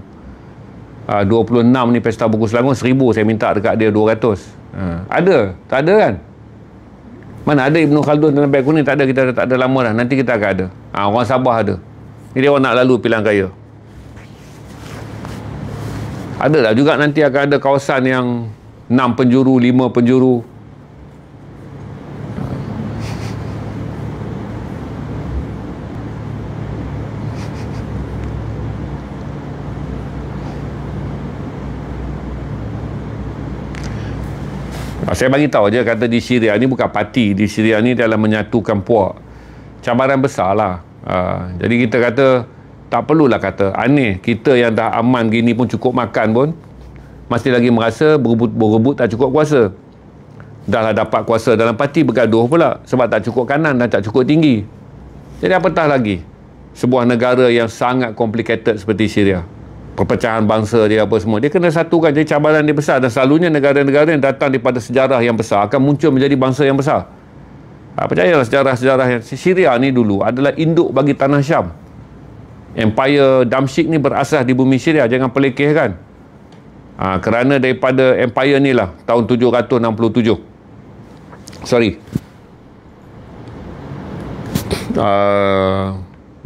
26 ni Pesta Buku Selangor, 1000 saya minta dekat dia 200. Ada? Tak ada kan? Mana ada Ibn Khaldun dalam beg kuning? Tak ada, kita tak ada lama dah. Nanti kita akan ada. Orang Sabah ada. Ni dia orang nak lalu pilihan raya. Ada lah juga nanti akan ada kawasan yang 6 penjuru, 5 penjuru. Saya bagi tahu je, kata di Syria ni bukan parti, di Syria ni dalam menyatukan puak. Cabaran besar lah. Jadi kita kata tak perlulah kata aneh, kita yang dah aman gini pun cukup makan pun masih lagi merasa berebut tak cukup kuasa. Dah lah dapat kuasa dalam parti, bergaduh pula sebab tak cukup kanan dan tak cukup tinggi. Jadi apatah lagi sebuah negara yang sangat complicated seperti Syria, perpecahan bangsa dia apa semua, dia kena satukan. Jadi cabaran dia besar, dan selalunya negara-negara yang datang daripada sejarah yang besar akan muncul menjadi bangsa yang besar. Percayalah sejarah-sejarah yang Syria ni dulu adalah induk bagi tanah Syam. Empire Damsyik ni berasas di bumi Syria, jangan pelekehkan. Kerana daripada empire ni lah tahun 767,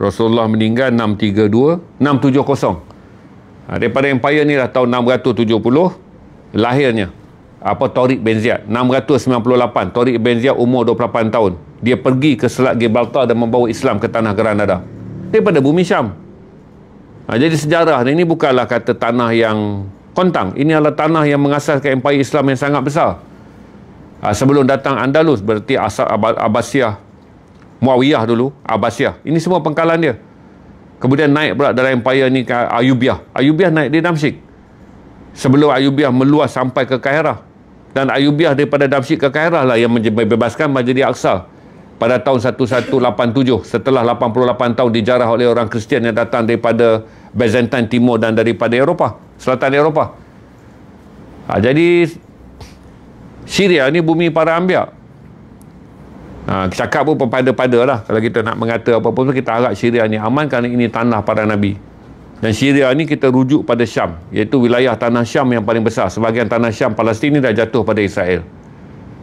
Rasulullah meninggal 670. Daripada empire ni lah tahun 670 lahirnya Tariq bin Ziyad. 698 Tariq bin Ziyad umur 28 tahun. Dia pergi ke Selat Gibraltar dan membawa Islam ke tanah Granada. daripada bumi Syam. Jadi sejarah ini bukanlah kata tanah yang kontang. Ini adalah tanah yang mengasaskan empayar Islam yang sangat besar. Sebelum datang Andalus, berarti asal Abbasiyah, Muawiyah dulu, Abbasiyah. Ini semua pengkalan dia. Kemudian naik pula dalam empayar ni ke Ayubiyah. Ayubiyah naik di Damsyik. Sebelum Ayubiyah meluas sampai ke Kairah. Dan Ayubiyah daripada Damsyik ke Kairah lah yang membebaskan Masjid Al-Aqsa pada tahun 1187, setelah 88 tahun dijarah oleh orang Kristian yang datang daripada Byzantine Timur dan daripada Eropah, selatan Eropah. Jadi Syria ni bumi para anbiya. Cakap pun pada-pada lah. Kalau kita nak mengata apa-apa, kita harap Syria ni aman kerana ini tanah para Nabi. Dan Syria ni kita rujuk pada Syam, iaitu wilayah tanah Syam yang paling besar. Sebahagian tanah Syam Palestin ni dah jatuh pada Israel.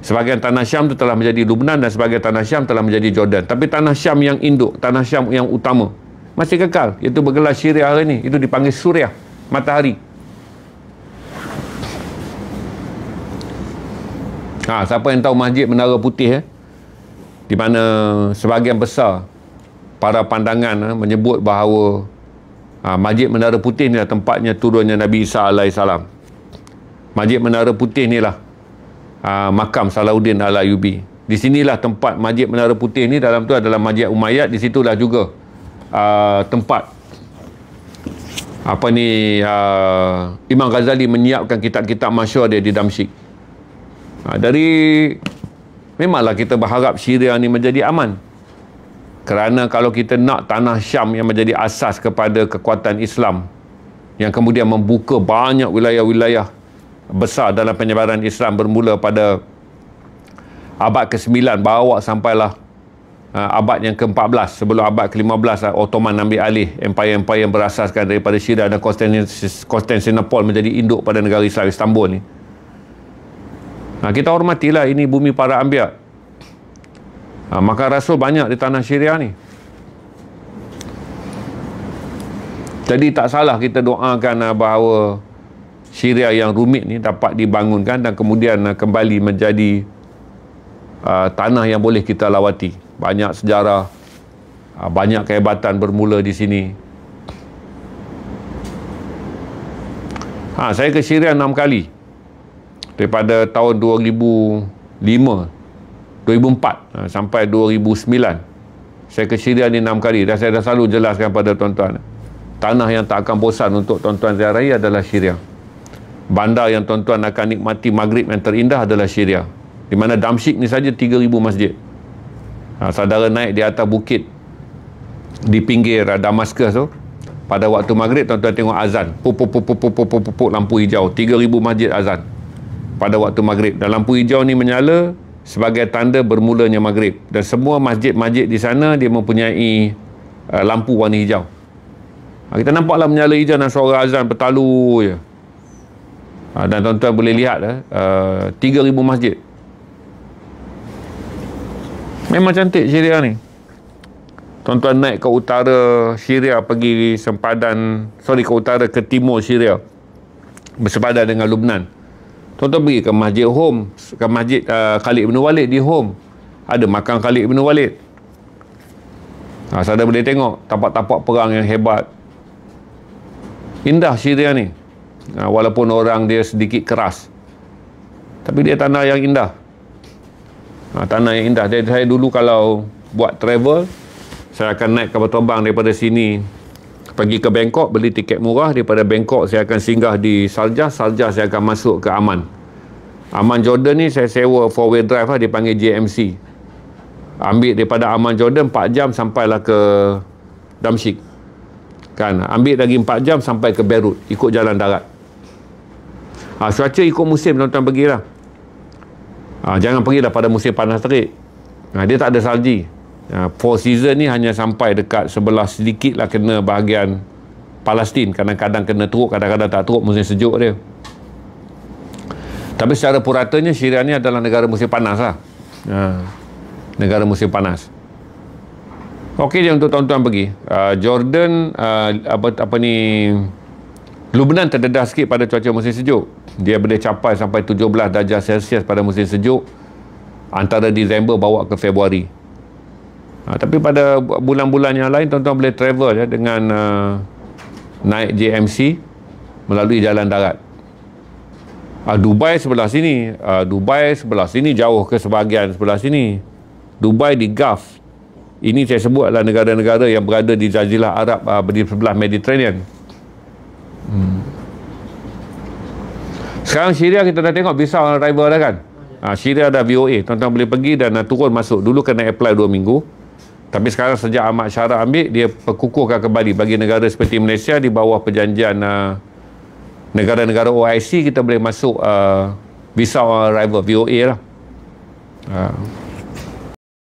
Sebahagian tanah Syam tu telah menjadi Lubnan dan sebahagian tanah Syam telah menjadi Jordan. Tapi tanah Syam yang induk, tanah Syam yang utama, masih kekal. Itu bergelar Syria hari ni. Itu dipanggil Suriah, matahari. Siapa yang tahu Masjid Menara Putih, di mana sebahagian besar para pandangan menyebut bahawa Masjid Menara Putih ni lah tempatnya turunnya Nabi Isa alaihissalam. Masjid Menara Putih ni lah makam Salahuddin Al-Ayyubi. Di sinilah tempat Masjid Menara Putih ni, dalam tu adalah Masjid Umayyad. Di situlah juga tempat Imam Ghazali menyiapkan kitab-kitab masyhur dia di Damsyik. Memanglah kita berharap Syria ni menjadi aman. Kerana kalau kita nak tanah Syam yang menjadi asas kepada kekuatan Islam, yang kemudian membuka banyak wilayah-wilayah besar dalam penyebaran Islam, bermula pada abad ke-9 bawa sampailah abad yang ke-14. Sebelum abad ke-15 Ottoman ambil alih empayar-empayar yang berasaskan daripada Syria dan Konstantinopel menjadi induk pada negara Islam, Istanbul ni. Kita hormatilah, ini bumi para anbiya. Maka Rasul banyak di tanah Syria ni. Jadi tak salah kita doakan bahawa Syria yang rumit ni dapat dibangunkan dan kemudian kembali menjadi tanah yang boleh kita lawati. Banyak sejarah, banyak kehebatan bermula di sini. Saya ke Syria 6 kali. Daripada tahun 2004 sampai 2009. Saya ke Syria ni 6 kali. Dan saya dah selalu jelaskan pada tuan-tuan, tanah yang tak akan bosan untuk tuan-tuan ziarahi adalah Syria. Bandar yang tuan-tuan akan nikmati Maghrib yang terindah adalah Syria. Di mana Damsyik ni saja 3,000 masjid. Saudara naik di atas bukit di pinggir Damaskus tu, pada waktu Maghrib tuan-tuan tengok azan, lampu hijau, 3,000 masjid azan pada waktu Maghrib. Dan lampu hijau ni menyala sebagai tanda bermulanya Maghrib. Dan semua masjid-masjid di sana dia mempunyai lampu warna hijau. Kita nampaklah menyala hijau dan suara azan bertalu je. Dan tuan-tuan boleh lihat 3,000 masjid. Memang cantik Syria ni. Tuan-tuan naik ke utara Syria, pergi ke utara ke timur Syria, bersepadan dengan Lubnan. Tuan-tuan pergi ke Masjid Hom, ke Masjid Khalid bin Walid di Hom. Ada makam Khalid bin Walid. Saudara boleh tengok tapak-tapak perang yang hebat. Indah Syria ni. Walaupun orang dia sedikit keras, tapi dia tanah yang indah. Tanah yang indah. Jadi saya dulu kalau buat travel, saya akan naik kapal terbang daripada sini pergi ke Bangkok, beli tiket murah. Daripada Bangkok saya akan singgah di Sharjah. Sharjah saya akan masuk ke Amman. Amman Jordan ni saya sewa 4-wheel drive lah, dipanggil JMC. Ambil daripada Amman Jordan 4 jam sampailah ke Damsyik. Kan, ambil lagi 4 jam sampai ke Beirut, ikut jalan darat. Cuaca ikut musim tuan-tuan pergilah. Jangan pergilah pada musim panas terik. Dia tak ada salji. Four season ni hanya sampai dekat sebelah sedikit lah kena bahagian Palestin. Kadang-kadang kena teruk, kadang-kadang tak teruk musim sejuk dia. Tapi secara puratanya Syria ni adalah negara musim panas lah. Negara musim panas. Okey je untuk tuan-tuan pergi. Jordan, Lubnan terdedah sikit pada cuaca musim sejuk. Dia boleh capai sampai 17 darjah Celsius pada musim sejuk, antara Disember bawa ke Februari. Tapi pada bulan-bulan yang lain tuan-tuan boleh travel ya, dengan naik JMC melalui jalan darat. Dubai sebelah sini, jauh ke sebahagian sebelah sini. Dubai di Gulf. Ini saya sebut adalah negara-negara yang berada di Jazirah Arab, di sebelah Mediterranean. Sekarang Syria kita dah tengok visa on arrival dah kan. Syria ada VOA, tuan-tuan boleh pergi dan turun masuk. Dulu kena apply 2 minggu, tapi sekarang sejak Ahmad Syarah ambil, dia perkukuhkan kembali bagi negara seperti Malaysia di bawah perjanjian negara-negara OIC. Kita boleh masuk visa on arrival, VOA lah.